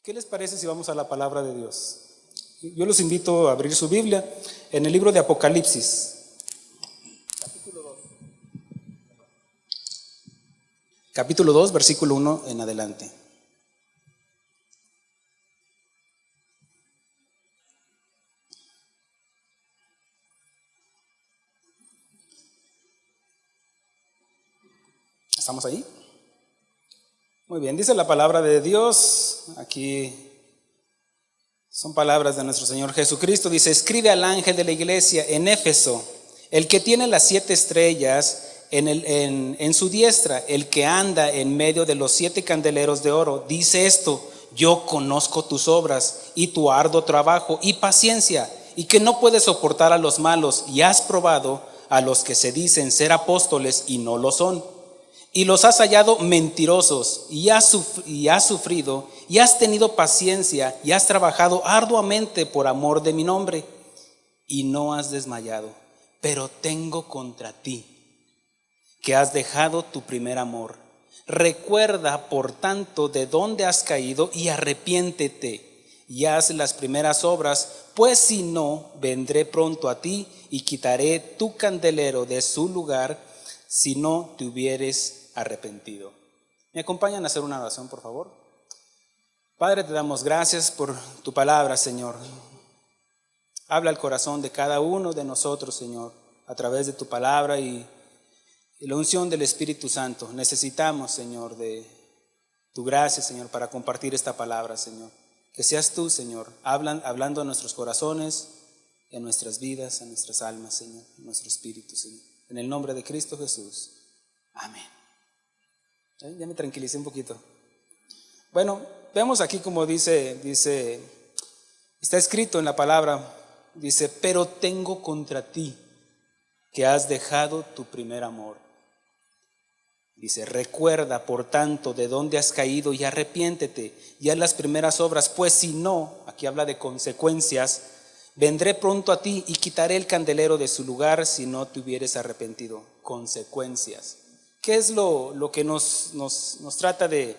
¿Qué les parece si vamos a la palabra de Dios? Yo los invito a abrir su Biblia en el libro de Apocalipsis. Capítulo 2, versículo 1 en adelante. ¿Estamos ahí? Muy bien, dice la palabra de Dios, aquí son palabras de nuestro Señor Jesucristo, dice: escribe al ángel de la iglesia en Éfeso, el que tiene las 7 estrellas en su diestra, el que anda en medio de los 7 candeleros de oro, dice esto: yo conozco tus obras y tu arduo trabajo y paciencia, y que no puedes soportar a los malos, y has probado a los que se dicen ser apóstoles y no lo son, y los has hallado mentirosos, y has sufrido, y has tenido paciencia, y has trabajado arduamente por amor de mi nombre, y no has desmayado. Pero tengo contra ti que has dejado tu primer amor. Recuerda, por tanto, de dónde has caído, y arrepiéntete, y haz las primeras obras, pues si no, vendré pronto a ti, y quitaré tu candelero de su lugar, si no te hubieres arrepentido. ¿Me acompañan a hacer una oración, por favor? Padre, te damos gracias por tu palabra, Señor. Habla al corazón de cada uno de nosotros, Señor, a través de tu palabra y la unción del Espíritu Santo. Necesitamos, Señor, de tu gracia, Señor, para compartir esta palabra, Señor. Que seas tú, Señor, hablando a nuestros corazones, y a nuestras vidas, a nuestras almas, Señor, a nuestro espíritu, Señor. En el nombre de Cristo Jesús. Amén. Ya me tranquilicé un poquito. Bueno, vemos aquí como dice, está escrito en la palabra, dice: pero tengo contra ti que has dejado tu primer amor. Dice: recuerda, por tanto, de dónde has caído, y arrepiéntete, y haz las primeras obras, pues si no, aquí habla de consecuencias, vendré pronto a ti y quitaré el candelero de su lugar, si no te hubieres arrepentido. Consecuencias. ¿Qué es lo que nos trata de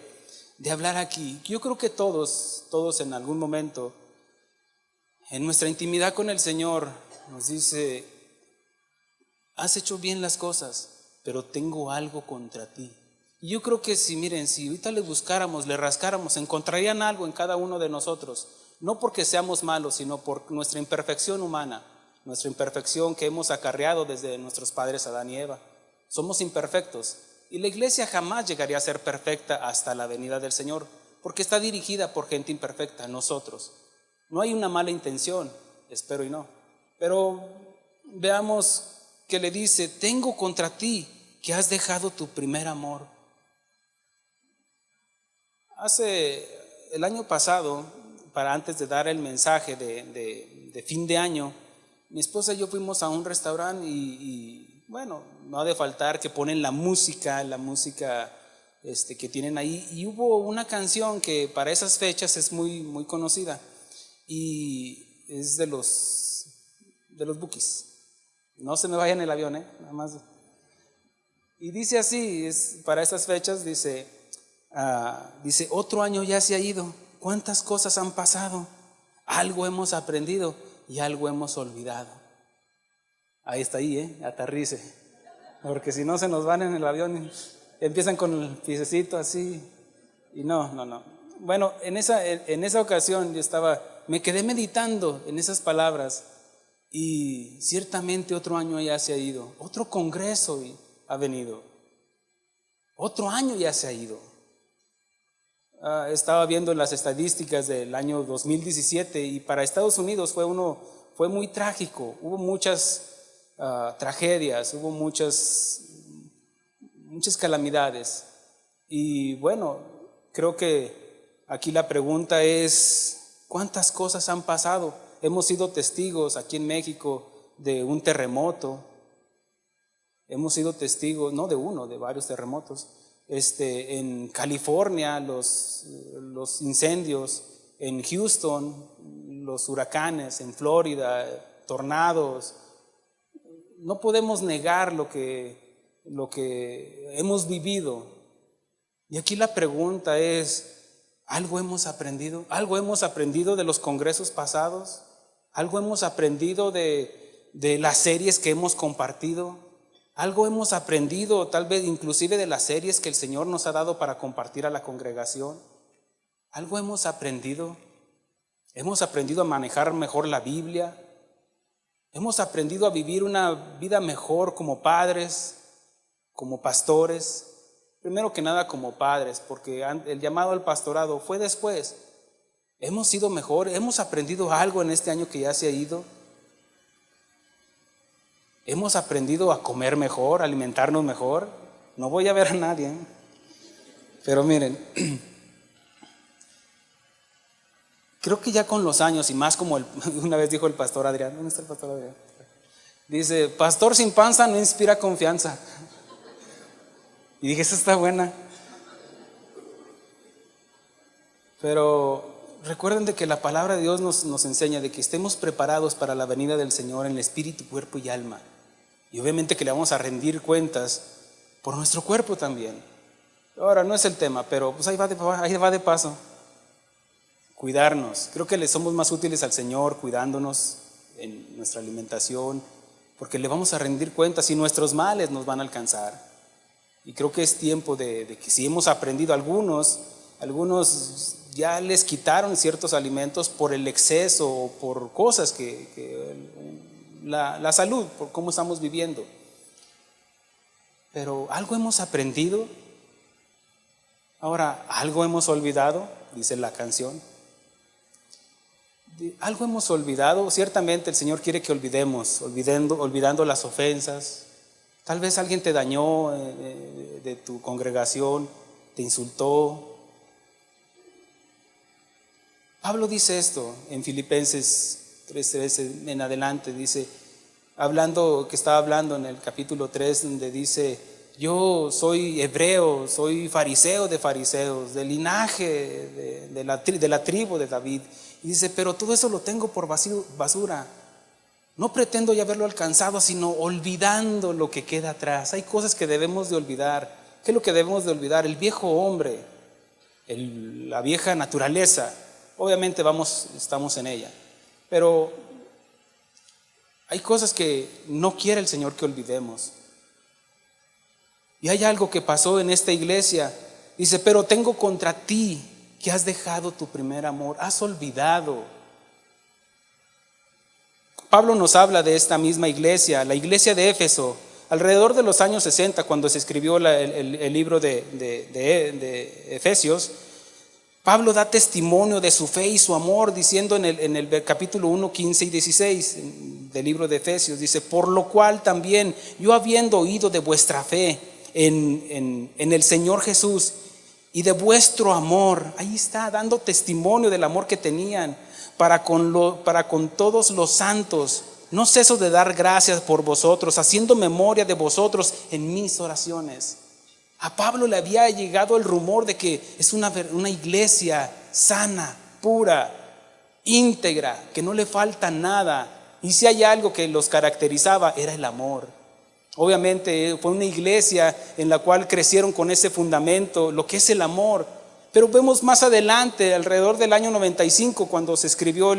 hablar aquí? Yo creo que todos en algún momento, en nuestra intimidad con el Señor, nos dice: has hecho bien las cosas, pero tengo algo contra ti. Y yo creo que si ahorita le buscáramos, le rascáramos, encontrarían algo en cada uno de nosotros, no porque seamos malos, sino por nuestra imperfección humana, nuestra imperfección que hemos acarreado desde nuestros padres Adán y Eva. Somos imperfectos, y la iglesia jamás llegaría a ser perfecta hasta la venida del Señor, porque está dirigida por gente imperfecta, nosotros. No hay una mala intención, espero y no, pero veamos que le dice: tengo contra ti que has dejado tu primer amor. El año pasado, para antes de dar el mensaje de fin de año, mi esposa y yo fuimos a un restaurante y bueno, no ha de faltar que ponen la música que tienen ahí, y hubo una canción que para esas fechas es muy, muy conocida, y es de los Bukis. No se me vaya en el avión, nada más. Y dice así, para esas fechas, dice: otro año ya se ha ido, ¿cuántas cosas han pasado? Algo hemos aprendido y algo hemos olvidado. Ahí está, aterrice, porque si no se nos van en el avión, empiezan con el piececito así, y no. Bueno, en esa ocasión me quedé meditando en esas palabras, y ciertamente otro año ya se ha ido, otro congreso ha venido, otro año ya se ha ido. Estaba viendo las estadísticas del año 2017, y para Estados Unidos fue muy trágico. Hubo muchas tragedias, hubo muchas calamidades, y bueno, creo que aquí la pregunta es: ¿cuántas cosas han pasado? Hemos sido testigos aquí en México de un terremoto, hemos sido testigos, no de uno, de varios terremotos. En California, los incendios, en Houston, los huracanes, en Florida, tornados. No podemos negar lo que hemos vivido. Y aquí la pregunta es: ¿Algo hemos aprendido? ¿Algo hemos aprendido de los congresos pasados? ¿Algo hemos aprendido de las series que hemos compartido? ¿Algo hemos aprendido tal vez inclusive de las series que el Señor nos ha dado para compartir a la congregación? ¿Algo hemos aprendido? ¿Hemos aprendido a manejar mejor la Biblia? ¿Hemos aprendido a vivir una vida mejor como padres, como pastores? Primero que nada como padres, porque el llamado al pastorado fue después. ¿Hemos sido mejor? ¿Hemos aprendido algo en este año que ya se ha ido? ¿Hemos aprendido a comer mejor, a alimentarnos mejor? No voy a ver a nadie, ¿eh? Pero miren, creo que ya con los años y más como una vez dijo el pastor Adrián, ¿dónde está el pastor Adrián? Dice, pastor sin panza no inspira confianza. Y dije, esa está buena. Pero recuerden de que la palabra de Dios nos enseña de que estemos preparados para la venida del Señor en el espíritu, cuerpo y alma. Y obviamente que le vamos a rendir cuentas por nuestro cuerpo también. Ahora no es el tema, pero pues ahí va de paso. Cuidarnos. Creo que le somos más útiles al Señor cuidándonos en nuestra alimentación, porque le vamos a rendir cuentas y nuestros males nos van a alcanzar. Y creo que es tiempo de que si hemos aprendido algunos ya les quitaron ciertos alimentos por el exceso o por cosas la salud, por cómo estamos viviendo. Pero algo hemos aprendido. Ahora, algo hemos olvidado, dice la canción. Algo hemos olvidado. Ciertamente el Señor quiere que olvidemos, olvidando las ofensas. Tal vez alguien te dañó de tu congregación, te insultó. Pablo dice esto en Filipenses 3:13 en adelante, dice, estaba hablando en el capítulo 3, donde dice, yo soy hebreo, soy fariseo de fariseos, del linaje de la tribu de David. Y dice, pero todo eso lo tengo por basura. No pretendo ya haberlo alcanzado, sino olvidando lo que queda atrás. Hay cosas que debemos de olvidar. ¿Qué es lo que debemos de olvidar? El viejo hombre, la vieja naturaleza. Obviamente estamos en ella, pero hay cosas que no quiere el Señor que olvidemos. Y hay algo que pasó en esta iglesia. Dice, pero tengo contra ti que has dejado tu primer amor, has olvidado. Pablo nos habla de esta misma iglesia, la iglesia de Éfeso, alrededor de los años 60, cuando se escribió el libro de Efesios. Pablo da testimonio de su fe y su amor, diciendo en el capítulo 1, 15 y 16 del libro de Efesios, dice, por lo cual también yo, habiendo oído de vuestra fe en el Señor Jesús y de vuestro amor, ahí está, dando testimonio del amor que tenían para con todos los santos, no ceso de dar gracias por vosotros, haciendo memoria de vosotros en mis oraciones. A Pablo le había llegado el rumor de que es una iglesia sana, pura, íntegra, que no le falta nada. Y si hay algo que los caracterizaba, era el amor. Obviamente fue una iglesia en la cual crecieron con ese fundamento, lo que es el amor. Pero vemos más adelante, alrededor del año 95, cuando se escribió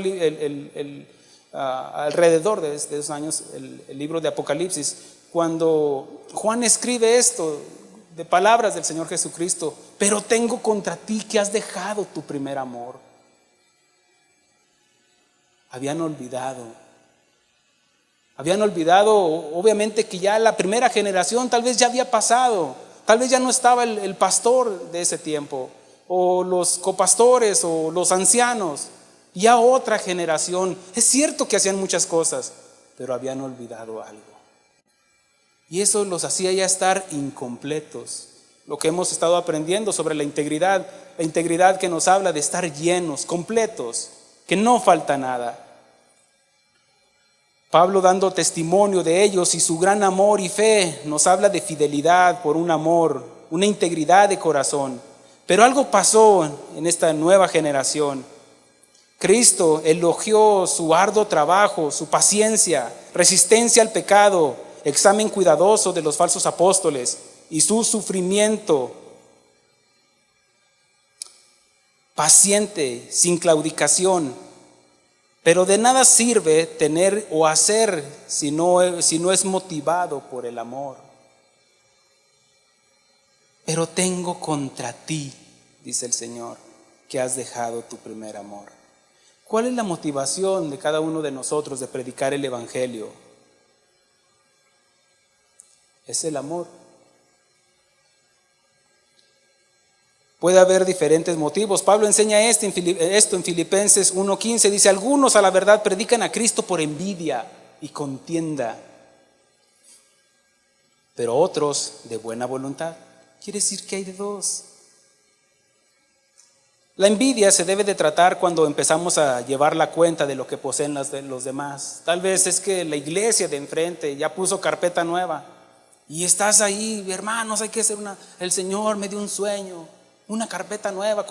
alrededor de esos años el libro de Apocalipsis, cuando Juan escribe esto, de palabras del Señor Jesucristo, pero tengo contra ti que has dejado tu primer amor. Habían olvidado, obviamente que ya la primera generación tal vez ya había pasado, tal vez ya no estaba el pastor de ese tiempo, o los copastores, o los ancianos, ya otra generación. Es cierto que hacían muchas cosas, pero habían olvidado algo. Y eso los hacía ya estar incompletos. Lo que hemos estado aprendiendo sobre la integridad que nos habla de estar llenos, completos, que no falta nada. Pablo, dando testimonio de ellos y su gran amor y fe, nos habla de fidelidad por un amor, una integridad de corazón. Pero algo pasó en esta nueva generación. Cristo elogió su arduo trabajo, su paciencia, resistencia al pecado, examen cuidadoso de los falsos apóstoles y su sufrimiento. paciente, sin claudicación. Pero de nada sirve tener o hacer si no es motivado por el amor. Pero tengo contra ti, dice el Señor, que has dejado tu primer amor. ¿Cuál es la motivación de cada uno de nosotros de predicar el Evangelio? Es el amor. Puede haber diferentes motivos. Pablo enseña esto en Filipenses 1:15. Dice, algunos a la verdad predican a Cristo por envidia y contienda, pero otros de buena voluntad. Quiere decir que hay de dos. La envidia se debe de tratar cuando empezamos a llevar la cuenta de lo que poseen los demás. Tal vez es que la iglesia de enfrente ya puso carpeta nueva y estás ahí, hermanos, hay que hacer el Señor me dio un sueño, una carpeta nueva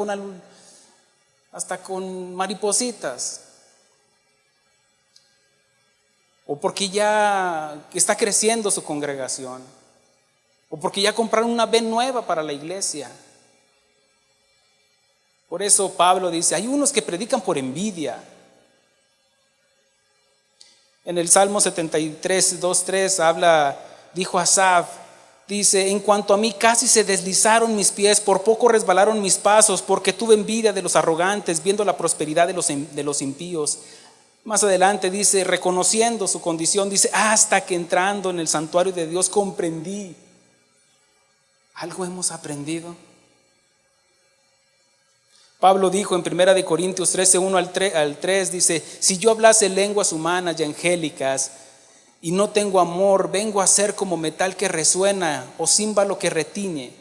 hasta con maripositas. O porque ya está creciendo su congregación. O porque ya compraron una van nueva para la iglesia. Por eso Pablo dice, hay unos que predican por envidia. En el Salmo 73, 2-3 dijo Asaf, dice, en cuanto a mí casi se deslizaron mis pies, por poco resbalaron mis pasos, porque tuve envidia de los arrogantes, viendo la prosperidad de los impíos. Más adelante dice, reconociendo su condición, dice, hasta que entrando en el santuario de Dios comprendí. ¿Algo hemos aprendido? Pablo dijo en 1 Corintios 13, 1 al 3, dice, si yo hablase lenguas humanas y angélicas y no tengo amor, vengo a ser como metal que resuena o címbalo que retiñe.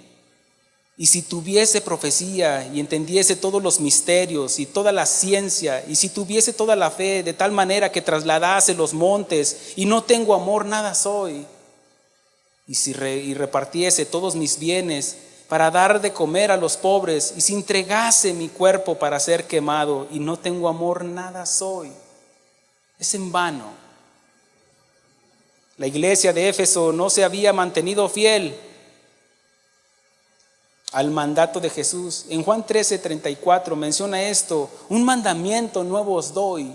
Y si tuviese profecía y entendiese todos los misterios y toda la ciencia, y si tuviese toda la fe de tal manera que trasladase los montes y no tengo amor, nada soy. Y si repartiese todos mis bienes para dar de comer a los pobres, y si entregase mi cuerpo para ser quemado y no tengo amor, nada soy. Es en vano. La iglesia de Éfeso no se había mantenido fiel al mandato de Jesús. En Juan 13:34 menciona esto: un mandamiento nuevo os doy,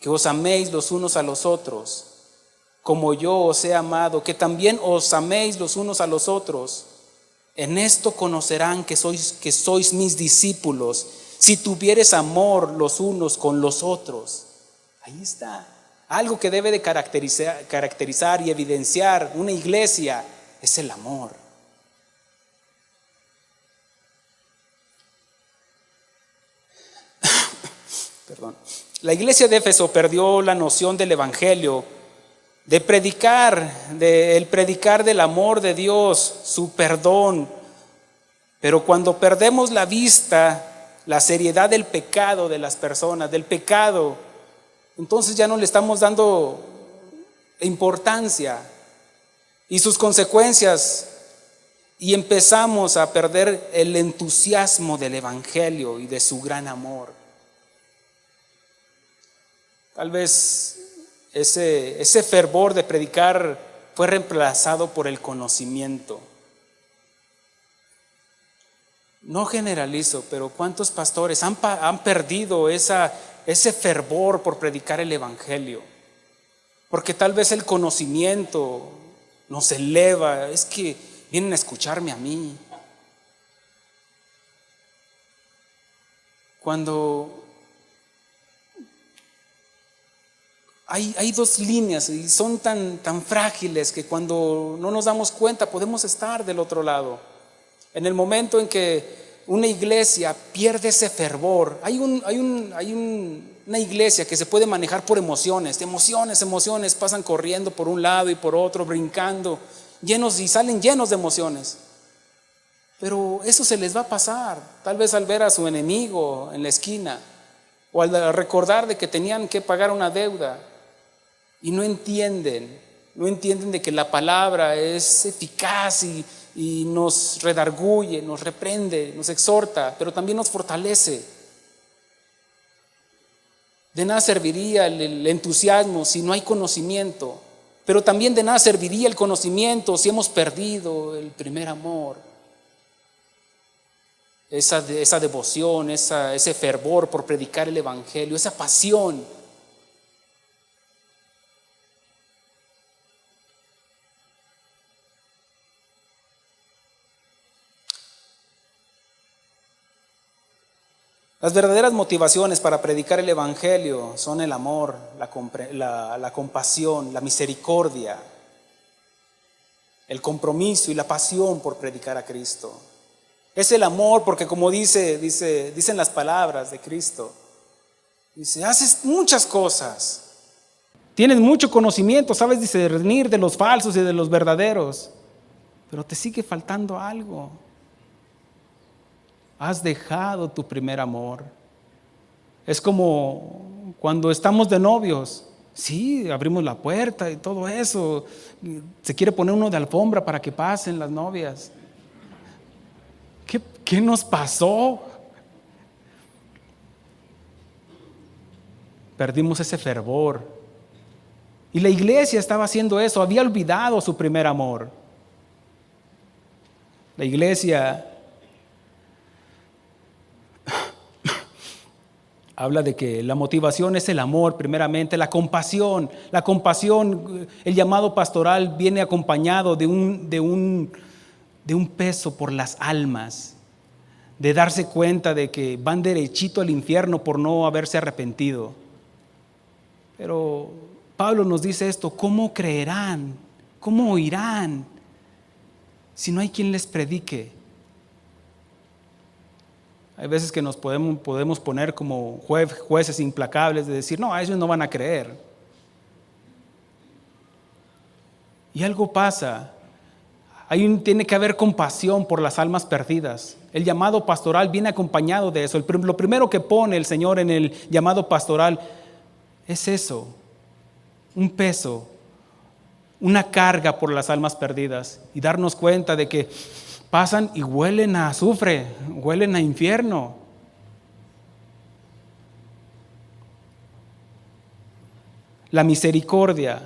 que os améis los unos a los otros, como yo os he amado, que también os améis los unos a los otros. En esto conocerán que sois mis discípulos, si tuvieres amor los unos con los otros. Ahí está. Algo que debe de caracterizar y evidenciar una iglesia es el amor. Perdón. La iglesia de Éfeso perdió la noción del evangelio, el predicar del amor de Dios, su perdón. Pero cuando perdemos la vista, la seriedad del pecado de las personas, del pecado, entonces ya no le estamos dando importancia y sus consecuencias, y empezamos a perder el entusiasmo del evangelio y de su gran amor. Tal vez ese fervor de predicar fue reemplazado por el conocimiento. No generalizo, pero ¿cuántos pastores han perdido ese fervor por predicar el evangelio? Porque tal vez el conocimiento nos eleva, es que vienen a escucharme a mí. Cuando hay dos líneas y son tan frágiles que cuando no nos damos cuenta podemos estar del otro lado. En el momento en que una iglesia pierde ese fervor, hay una iglesia que se puede manejar por emociones, pasan corriendo por un lado y por otro, brincando, y salen llenos de emociones. Pero eso se les va a pasar, tal vez al ver a su enemigo en la esquina, o al recordar de que tenían que pagar una deuda, y no entienden de que la palabra es eficaz y nos redarguye, nos reprende, nos exhorta, pero también nos fortalece. De nada serviría el entusiasmo si no hay conocimiento, pero también de nada serviría el conocimiento si hemos perdido el primer amor. esa devoción, ese fervor por predicar el evangelio, esa pasión. Las verdaderas motivaciones para predicar el evangelio son el amor, la compasión, la misericordia, el compromiso y la pasión por predicar a Cristo. Es el amor porque, como dicen las palabras de Cristo, dice, haces muchas cosas, tienes mucho conocimiento, sabes discernir de los falsos y de los verdaderos, pero te sigue faltando algo. Has dejado tu primer amor. Es como cuando estamos de novios. Sí, abrimos la puerta y todo eso. Se quiere poner uno de alfombra para que pasen las novias. ¿Qué nos pasó? Perdimos ese fervor. Y la iglesia estaba haciendo eso. Había olvidado su primer amor. La iglesia habla de que la motivación es el amor, primeramente, la compasión. La compasión, el llamado pastoral viene acompañado de un peso por las almas, de darse cuenta de que van derechito al infierno por no haberse arrepentido. Pero Pablo nos dice esto: ¿cómo creerán? ¿Cómo oirán si no hay quien les predique? Hay veces que nos podemos poner como jueces implacables de decir, no, a ellos no van a creer. Y algo pasa. Tiene que haber compasión por las almas perdidas. El llamado pastoral viene acompañado de eso. Lo primero que pone el Señor en el llamado pastoral es eso, un peso, una carga por las almas perdidas, y darnos cuenta de que pasan y huelen a azufre, huelen a infierno. La misericordia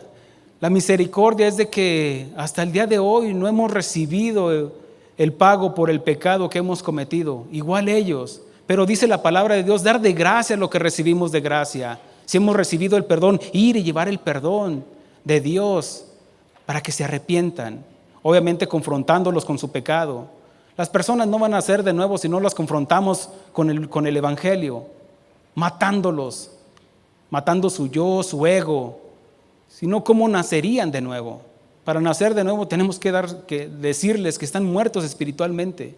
es de que hasta el día de hoy no hemos recibido el pago por el pecado que hemos cometido, igual ellos. Pero dice la palabra de Dios, dar de gracia lo que recibimos de gracia. Si hemos recibido el perdón, ir y llevar el perdón de Dios para que se arrepientan. Obviamente confrontándolos con su pecado. Las personas no van a nacer de nuevo si no las confrontamos con el evangelio, matándolos, matando su yo, su ego. Si no, ¿cómo nacerían de nuevo? Para nacer de nuevo tenemos que decirles que están muertos espiritualmente.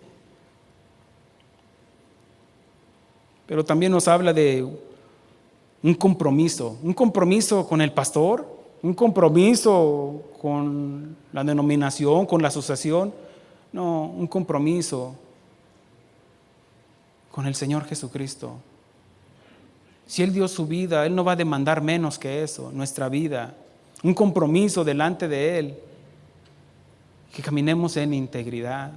Pero también nos habla de un compromiso con el pastor, un compromiso con la denominación, con la asociación. No, un compromiso con el Señor Jesucristo. Si Él dio su vida, Él no va a demandar menos que eso, nuestra vida. Un compromiso delante de Él, que caminemos en integridad.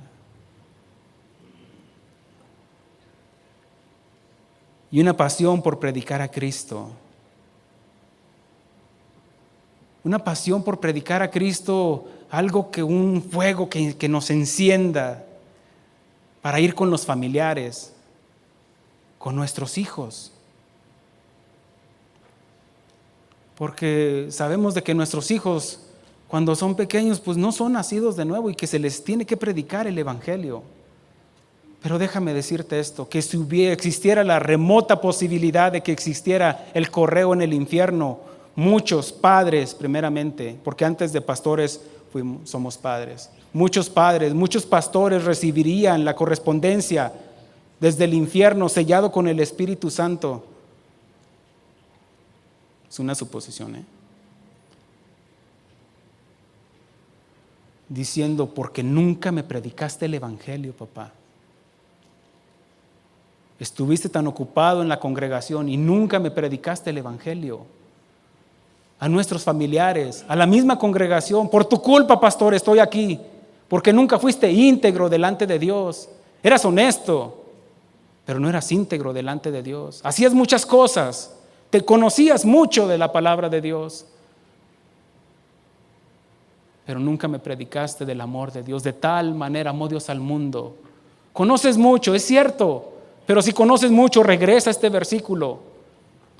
Y una pasión por predicar a Cristo. Una pasión por predicar a Cristo, algo que un fuego que nos encienda para ir con los familiares, con nuestros hijos. Porque sabemos de que nuestros hijos, cuando son pequeños, pues no son nacidos de nuevo y que se les tiene que predicar el evangelio. Pero déjame decirte esto, que si existiera la remota posibilidad de que existiera el correo en el infierno, muchos padres primeramente, porque antes de pastores somos padres, muchos pastores recibirían la correspondencia desde el infierno sellado con el Espíritu Santo. Es una suposición, diciendo, porque nunca me predicaste el evangelio, papá. Estuviste tan ocupado en la congregación y nunca me predicaste el evangelio. A nuestros familiares, a la misma congregación, por tu culpa, pastor, estoy aquí, porque nunca fuiste íntegro delante de Dios. Eras honesto, pero no eras íntegro delante de Dios. Hacías muchas cosas, te conocías mucho de la palabra de Dios, pero nunca me predicaste del amor de Dios. De tal manera amó Dios al mundo, Conoces mucho, es cierto, pero si conoces mucho, regresa a este versículo.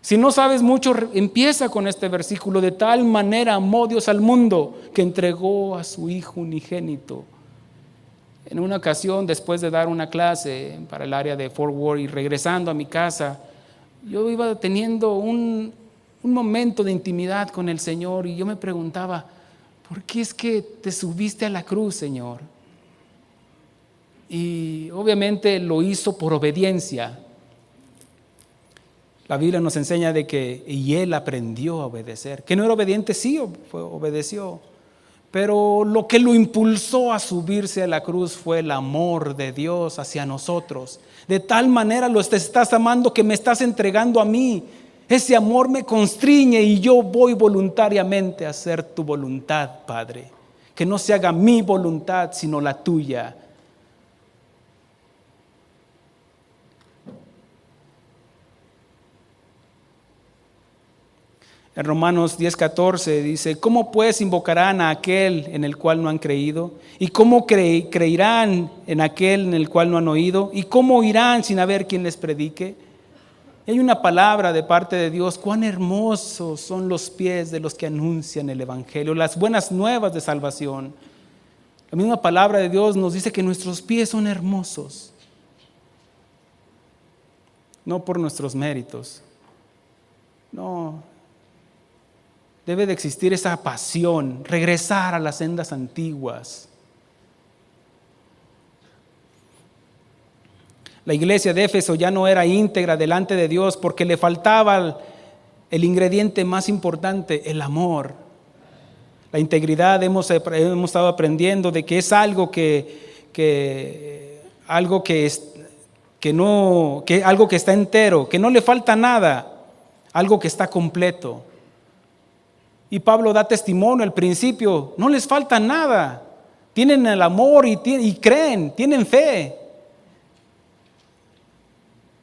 Si no sabes mucho, empieza con este versículo. De tal manera amó Dios al mundo que entregó a su Hijo unigénito. En una ocasión, después de dar una clase para el área de Fort Worth y regresando a mi casa, yo iba teniendo un momento de intimidad con el Señor y yo me preguntaba, ¿por qué es que te subiste a la cruz, Señor? Y obviamente lo hizo por obediencia. La Biblia nos enseña de que y él aprendió a obedecer. Que no era obediente, sí, obedeció. Pero lo que lo impulsó a subirse a la cruz fue el amor de Dios hacia nosotros. De tal manera lo estás amando que me estás entregando a mí. Ese amor me constriñe y yo voy voluntariamente a hacer tu voluntad, Padre. Que no se haga mi voluntad, sino la tuya. En Romanos 10:14 dice, ¿cómo pues invocarán a aquel en el cual no han creído? ¿Y cómo creerán en aquel en el cual no han oído? ¿Y cómo irán sin haber quien les predique? Y hay una palabra de parte de Dios, cuán hermosos son los pies de los que anuncian el Evangelio, las buenas nuevas de salvación. La misma palabra de Dios nos dice que nuestros pies son hermosos, no por nuestros méritos, no. Debe de existir esa pasión, regresar a las sendas antiguas. La iglesia de Éfeso ya no era íntegra delante de Dios porque le faltaba el ingrediente más importante, el amor. La integridad hemos estado aprendiendo de que es algo algo que está entero, que no le falta nada, algo que está completo. Y Pablo da testimonio al principio, no les falta nada, tienen el amor y creen, tienen fe.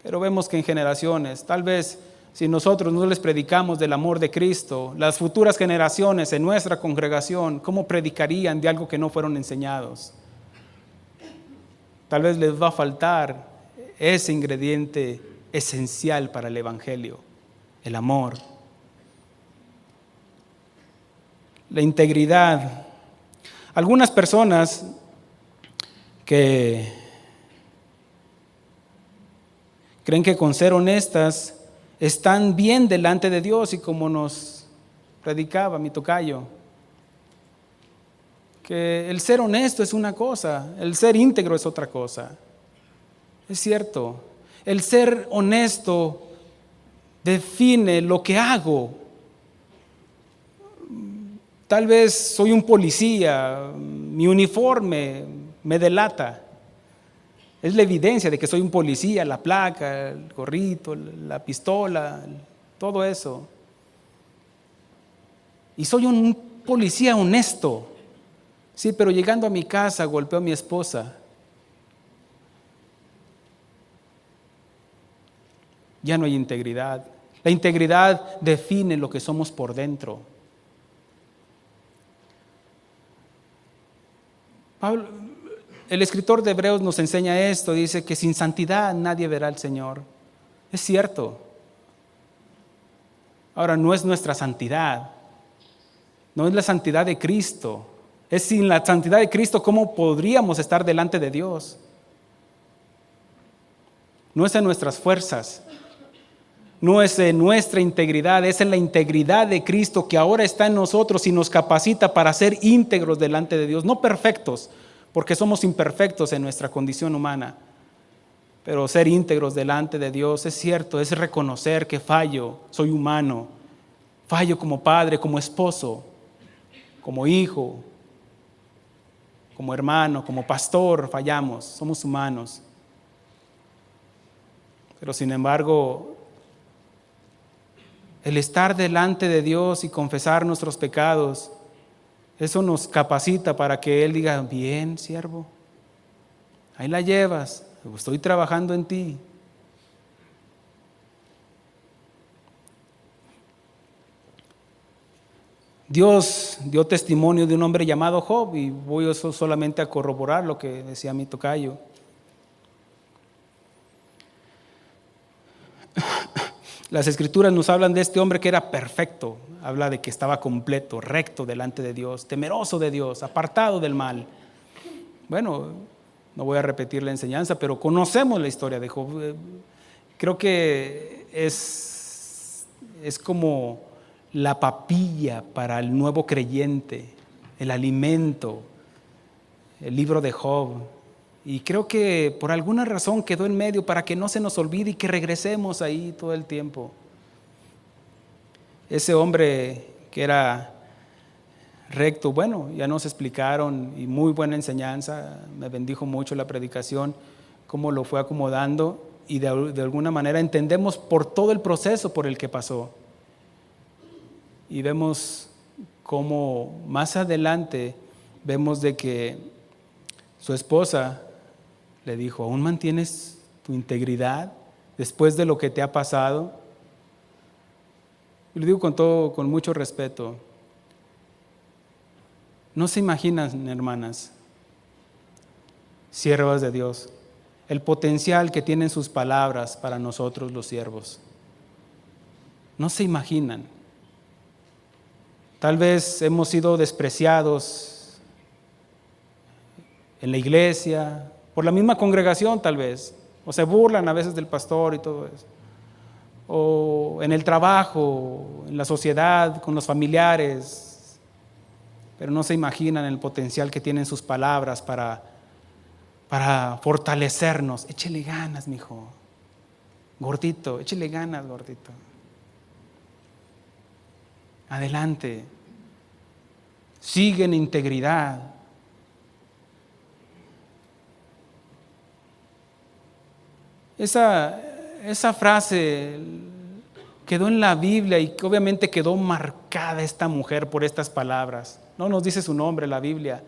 Pero vemos que en generaciones, tal vez si nosotros no les predicamos del amor de Cristo, las futuras generaciones en nuestra congregación, ¿cómo predicarían de algo que no fueron enseñados? Tal vez les va a faltar ese ingrediente esencial para el Evangelio, el amor. La integridad. Algunas personas que creen que con ser honestas están bien delante de Dios y como nos predicaba mi tocayo, que el ser honesto es una cosa, el ser íntegro es otra cosa. Es cierto, el ser honesto define lo que hago. Tal vez soy un policía, mi uniforme me delata. Es la evidencia de que soy un policía, la placa, el gorrito, la pistola, todo eso. Y soy un policía honesto. Sí, pero llegando a mi casa golpeo a mi esposa. Ya no hay integridad. La integridad define lo que somos por dentro. Pablo, el escritor de Hebreos nos enseña esto, dice que sin santidad nadie verá al Señor. Es cierto. Ahora, no es nuestra santidad, no es la santidad de Cristo. Es sin la santidad de Cristo, ¿cómo podríamos estar delante de Dios? No es en nuestras fuerzas, no es en nuestra integridad, es en la integridad de Cristo que ahora está en nosotros y nos capacita para ser íntegros delante de Dios, no perfectos, porque somos imperfectos en nuestra condición humana, pero ser íntegros delante de Dios es cierto, es reconocer que fallo, soy humano, fallo como padre, como esposo, como hijo, como hermano, como pastor, fallamos, somos humanos. Pero sin embargo, el estar delante de Dios y confesar nuestros pecados, eso nos capacita para que Él diga, bien, siervo, ahí la llevas, estoy trabajando en ti. Dios dio testimonio de un hombre llamado Job y voy solamente a corroborar lo que decía mi tocayo. Las Escrituras nos hablan de este hombre que era perfecto. Habla de que estaba completo, recto delante de Dios, temeroso de Dios, apartado del mal. Bueno, no voy a repetir la enseñanza, pero conocemos la historia de Job. Creo que es como la papilla para el nuevo creyente, el alimento, el libro de Job. Y creo que por alguna razón quedó en medio para que no se nos olvide y que regresemos ahí todo el tiempo. Ese hombre que era recto, bueno, ya nos explicaron, y muy buena enseñanza, me bendijo mucho la predicación, cómo lo fue acomodando, y de alguna manera entendemos por todo el proceso por el que pasó. Y vemos cómo más adelante vemos de que su esposa le dijo: ¿aún mantienes tu integridad después de lo que te ha pasado? Y lo digo con mucho respeto. No se imaginan, hermanas, siervas de Dios, el potencial que tienen sus palabras para nosotros los siervos. No se imaginan. Tal vez hemos sido despreciados en la iglesia, por la misma congregación tal vez, o se burlan a veces del pastor y todo eso, o en el trabajo, en la sociedad, con los familiares, pero no se imaginan el potencial que tienen sus palabras para fortalecernos. Échele ganas, mijo, gordito, échele ganas, gordito. Adelante, sigue en integridad. Esa frase quedó en la Biblia y obviamente quedó marcada esta mujer por estas palabras. No nos dice su nombre la Biblia,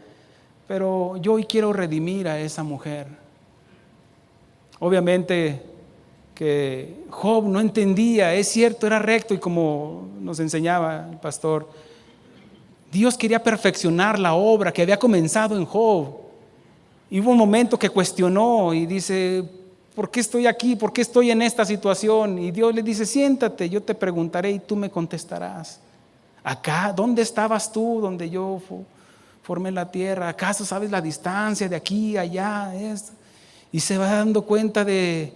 pero yo hoy quiero redimir a esa mujer. Obviamente que Job no entendía, es cierto, era recto, y como nos enseñaba el pastor, Dios quería perfeccionar la obra que había comenzado en Job. Y hubo un momento que cuestionó y dice: ¿por qué estoy aquí? ¿Por qué estoy en esta situación? Y Dios le dice: siéntate, yo te preguntaré y tú me contestarás. Acá, ¿dónde estabas tú donde yo formé la tierra? ¿Acaso sabes la distancia de aquí a allá? Esto? Y se va dando cuenta de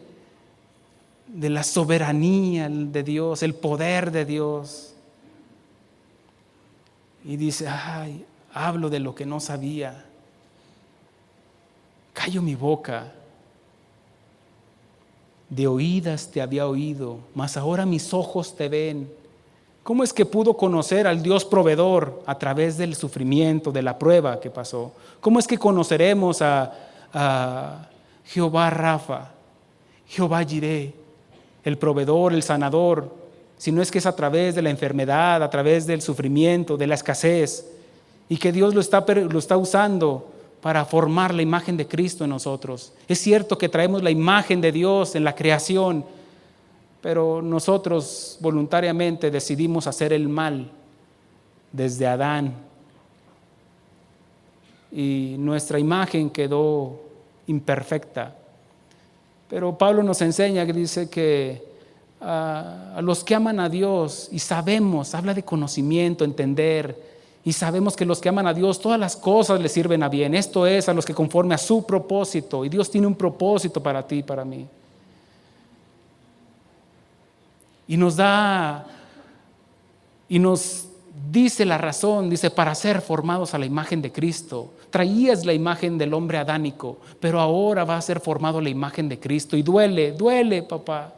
la soberanía de Dios, el poder de Dios. Y dice: ay, hablo de lo que no sabía. Callo mi boca. De oídas te había oído, mas ahora mis ojos te ven. ¿Cómo es que pudo conocer al Dios proveedor a través del sufrimiento, de la prueba que pasó? ¿Cómo es que conoceremos a Jehová Rafa, Jehová Jireh, el proveedor, el sanador, si no es que es a través de la enfermedad, a través del sufrimiento, de la escasez, y que Dios lo está usando para formar la imagen de Cristo en nosotros? Es cierto que traemos la imagen de Dios en la creación, pero nosotros voluntariamente decidimos hacer el mal desde Adán, y nuestra imagen quedó imperfecta. Pero Pablo nos enseña, que dice que a los que aman a Dios, y sabemos, habla de conocimiento, entender, y sabemos que los que aman a Dios, todas las cosas les sirven a bien. Esto es, a los que conforme a su propósito, y Dios tiene un propósito para ti y para mí. Y nos da, y nos dice la razón, dice: para ser formados a la imagen de Cristo. Traías la imagen del hombre adánico, pero ahora va a ser formado a la imagen de Cristo. Y duele, papá.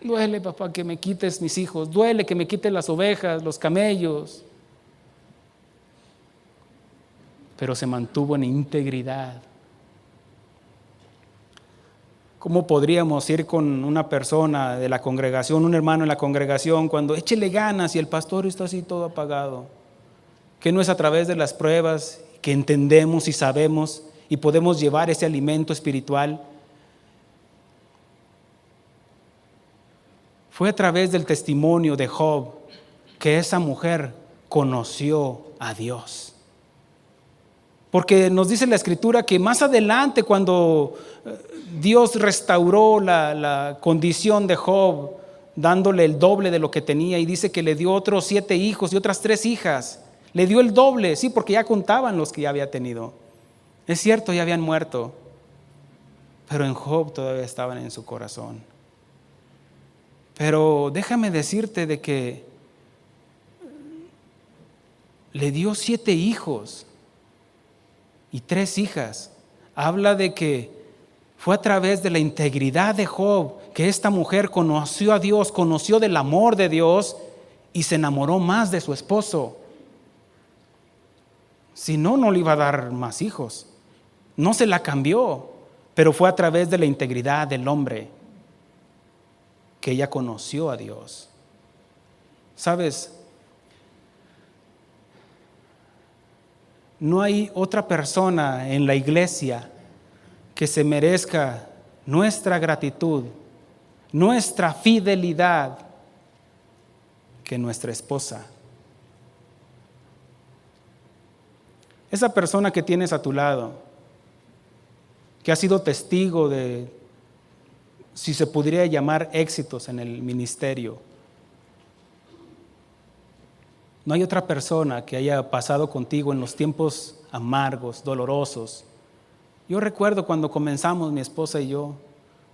Duele, papá, que me quites mis hijos. Duele que me quites las ovejas, los camellos. Pero se mantuvo en integridad. ¿Cómo podríamos ir con una persona de la congregación, un hermano en la congregación, cuando échele ganas y el pastor está así todo apagado? Que no es a través de las pruebas que entendemos y sabemos y podemos llevar ese alimento espiritual. Fue a través del testimonio de Job que esa mujer conoció a Dios. Porque nos dice la Escritura que más adelante, cuando Dios restauró la condición de Job, dándole el doble de lo que tenía, y dice que le dio otros 7 hijos y otras 3 hijas. Le dio el doble, sí, porque ya contaban los que ya había tenido. Es cierto, ya habían muerto, pero en Job todavía estaban en su corazón. Pero déjame decirte de que le dio 7 hijos y 3 hijas. Habla de que fue a través de la integridad de Job que esta mujer conoció a Dios, conoció del amor de Dios y se enamoró más de su esposo. Si no, no le iba a dar más hijos. No se la cambió, pero fue a través de la integridad del hombre que ella conoció a Dios. ¿Sabes? No hay otra persona en la iglesia que se merezca nuestra gratitud, nuestra fidelidad, que nuestra esposa. Esa persona que tienes a tu lado, que ha sido testigo de, si se pudiera llamar, éxitos en el ministerio. No hay otra persona que haya pasado contigo en los tiempos amargos, dolorosos. Yo recuerdo cuando comenzamos, mi esposa y yo,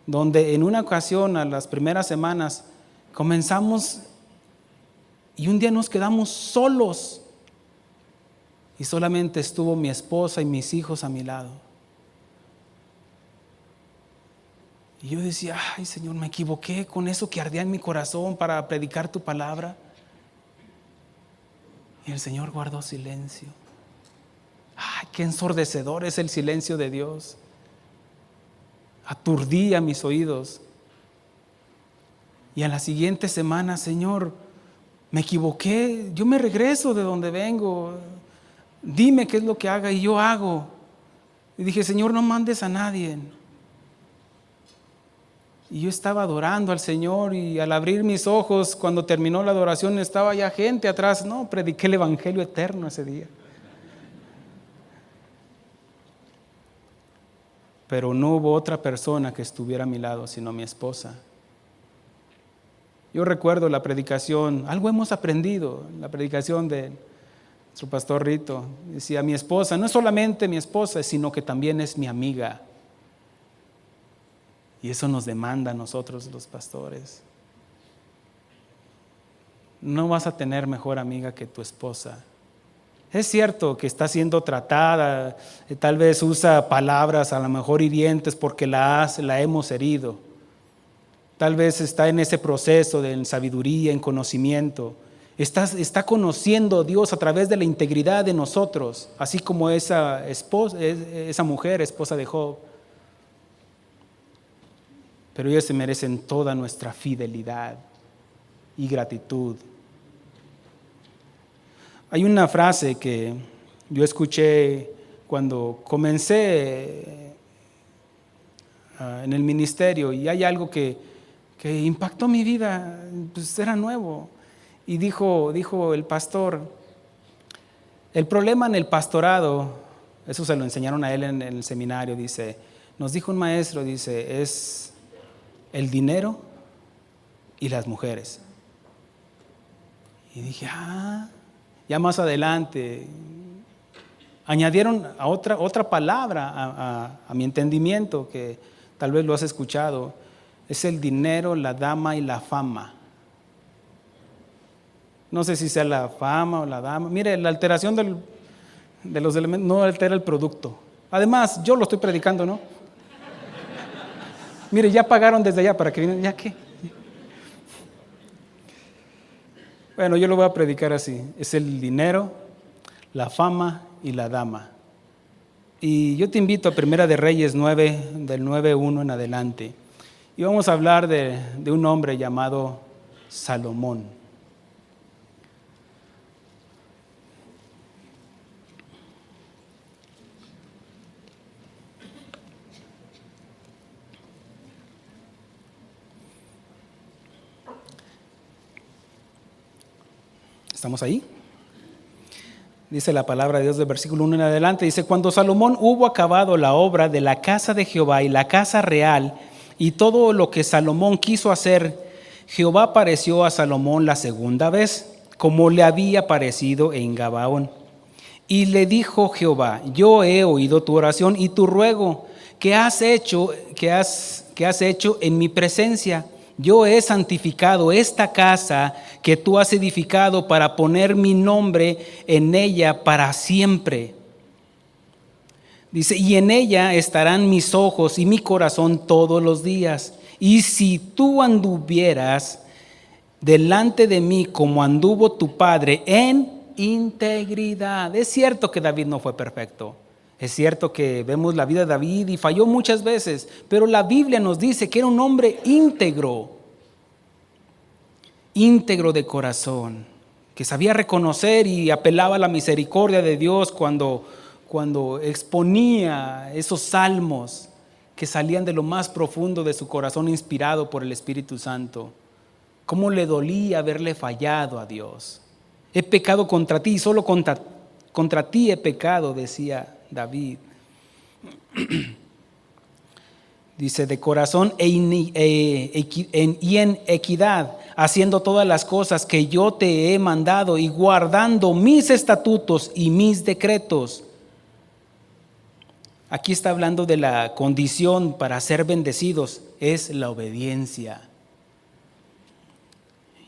donde en una ocasión, a las primeras semanas, comenzamos y un día nos quedamos solos y solamente estuvo mi esposa y mis hijos a mi lado. Y yo decía, ay Señor, me equivoqué con eso que ardía en mi corazón para predicar tu palabra. Y el Señor guardó silencio. Ay, qué ensordecedor es el silencio de Dios. Aturdía mis oídos. Y a la siguiente semana, Señor, me equivoqué, yo me regreso de donde vengo. Dime qué es lo que haga y yo hago. Y dije, Señor, no mandes a nadie. Y yo estaba adorando al Señor y al abrir mis ojos, cuando terminó la adoración, estaba ya gente atrás. No, prediqué el evangelio eterno ese día. Pero no hubo otra persona que estuviera a mi lado sino mi esposa. Yo recuerdo la predicación, algo hemos aprendido, la predicación de nuestro pastor Rito. Decía, mi esposa no es solamente mi esposa, sino que también es mi amiga. Y eso nos demanda a nosotros los pastores. No vas a tener mejor amiga que tu esposa. Es cierto que está siendo tratada, tal vez usa palabras a lo mejor hirientes porque la hemos herido. Tal vez está en ese proceso de sabiduría, en conocimiento. Está conociendo a Dios a través de la integridad de nosotros, así como esa mujer, esposa de Job. Pero ellos se merecen toda nuestra fidelidad y gratitud. Hay una frase que yo escuché cuando comencé en el ministerio, y hay algo que impactó mi vida, pues era nuevo. Y dijo el pastor, el problema en el pastorado, eso se lo enseñaron a él en el seminario, dice, nos dijo un maestro, dice, es el dinero y las mujeres. Y dije, ya más adelante añadieron a otra palabra a mi entendimiento, que tal vez lo has escuchado, es el dinero, la dama y la fama. No sé si sea la fama o la dama. Mire, la alteración de los elementos no altera el producto. Además, yo lo estoy predicando, ¿no? Mire, ya pagaron desde allá para que vienen, ¿ya qué? Bueno, yo lo voy a predicar así. Es el dinero, la fama y la dama. Y yo te invito a Primera de Reyes 9, del 9:1 en adelante. Y vamos a hablar de un hombre llamado Salomón. ¿Estamos ahí? Dice la palabra de Dios del versículo 1 en adelante. Dice, cuando Salomón hubo acabado la obra de la casa de Jehová y la casa real y todo lo que Salomón quiso hacer, Jehová apareció a Salomón la segunda vez, como le había parecido en Gabaón. Y le dijo Jehová: yo he oído tu oración y tu ruego que has hecho en mi presencia. Yo he santificado esta casa que tú has edificado para poner mi nombre en ella para siempre. Dice: y en ella estarán mis ojos y mi corazón todos los días. Y si tú anduvieras delante de mí como anduvo tu padre en integridad. Es cierto que David no fue perfecto. Es cierto que vemos la vida de David y falló muchas veces, pero la Biblia nos dice que era un hombre íntegro de corazón, que sabía reconocer y apelaba a la misericordia de Dios cuando exponía esos salmos que salían de lo más profundo de su corazón, inspirado por el Espíritu Santo. Cómo le dolía haberle fallado a Dios. He pecado contra ti, solo contra ti he pecado, decía David. Dice: de corazón y en equidad, haciendo todas las cosas que yo te he mandado y guardando mis estatutos y mis decretos. Aquí está hablando de la condición para ser bendecidos, es la obediencia.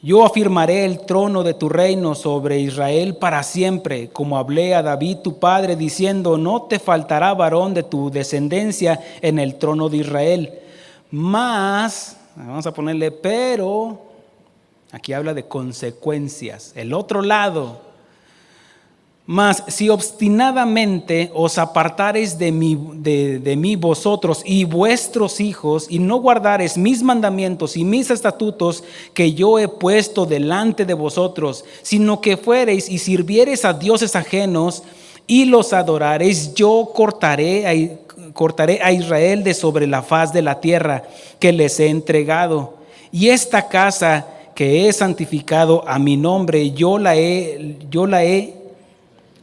Yo afirmaré el trono de tu reino sobre Israel para siempre, como hablé a David tu padre, diciendo: no te faltará varón de tu descendencia en el trono de Israel. Mas, vamos a ponerle pero, aquí habla de consecuencias, el otro lado. Mas si obstinadamente os apartareis de mí vosotros y vuestros hijos, y no guardareis mis mandamientos y mis estatutos que yo he puesto delante de vosotros, sino que fuereis y sirviereis a dioses ajenos y los adorareis, yo cortaré a Israel de sobre la faz de la tierra que les he entregado. Y esta casa que he santificado a mi nombre,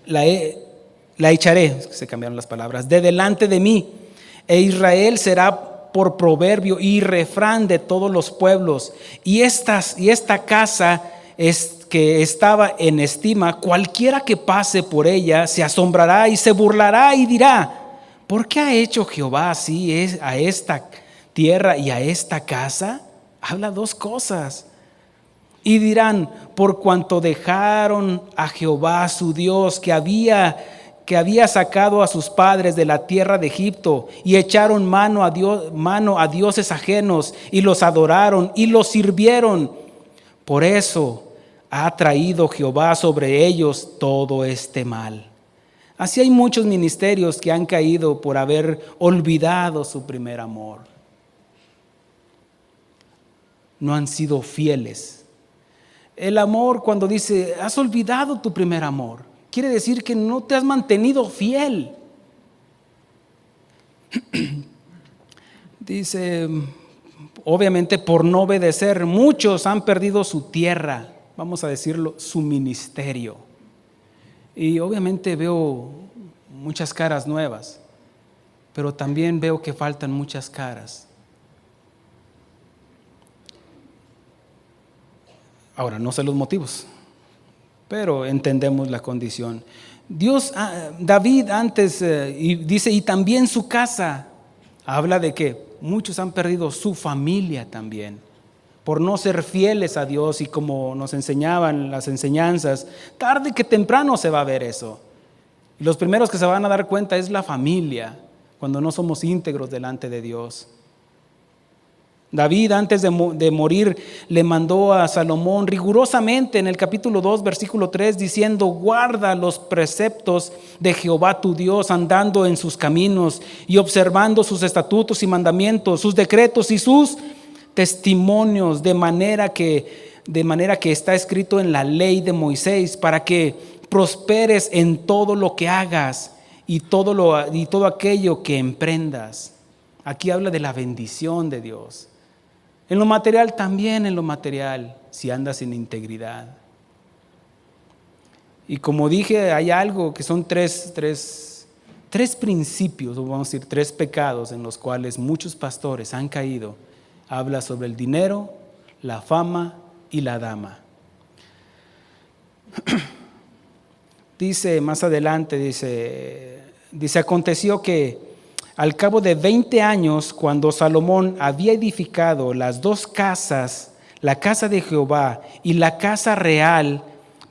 la echaré, se cambiaron las palabras, de delante de mí, e Israel será por proverbio y refrán de todos los pueblos. Y esta casa que estaba en estima, cualquiera que pase por ella se asombrará y se burlará y dirá: ¿por qué ha hecho Jehová así a esta tierra y a esta casa? Habla dos cosas. Y dirán: por cuanto dejaron a Jehová su Dios, que había sacado a sus padres de la tierra de Egipto, y echaron mano a dioses ajenos, y los adoraron y los sirvieron. Por eso ha traído Jehová sobre ellos todo este mal. Así hay muchos ministerios que han caído por haber olvidado su primer amor. No han sido fieles. El amor, cuando dice has olvidado tu primer amor, quiere decir que no te has mantenido fiel. Dice, obviamente por no obedecer, muchos han perdido su tierra, vamos a decirlo, su ministerio. Y obviamente veo muchas caras nuevas, pero también veo que faltan muchas caras. Ahora, no sé los motivos, pero entendemos la condición. David antes, dice, y también su casa, habla de que muchos han perdido su familia también, por no ser fieles a Dios, y como nos enseñaban las enseñanzas, tarde que temprano se va a ver eso. Y los primeros que se van a dar cuenta es la familia, cuando no somos íntegros delante de Dios. David, antes de morir, le mandó a Salomón rigurosamente en el capítulo 2, versículo 3, diciendo: guarda los preceptos de Jehová tu Dios, andando en sus caminos y observando sus estatutos y mandamientos, sus decretos y sus testimonios, de manera que está escrito en la ley de Moisés, para que prosperes en todo lo que hagas y todo aquello que emprendas. Aquí habla de la bendición de Dios. En lo material, también en lo material, si andas en integridad. Y como dije, hay algo que son tres principios, o vamos a decir 3 pecados en los cuales muchos pastores han caído. Habla sobre el dinero, la fama y la dama. Dice más adelante, dice, aconteció que al cabo de 20 años, cuando Salomón había edificado las dos casas, la casa de Jehová y la casa real,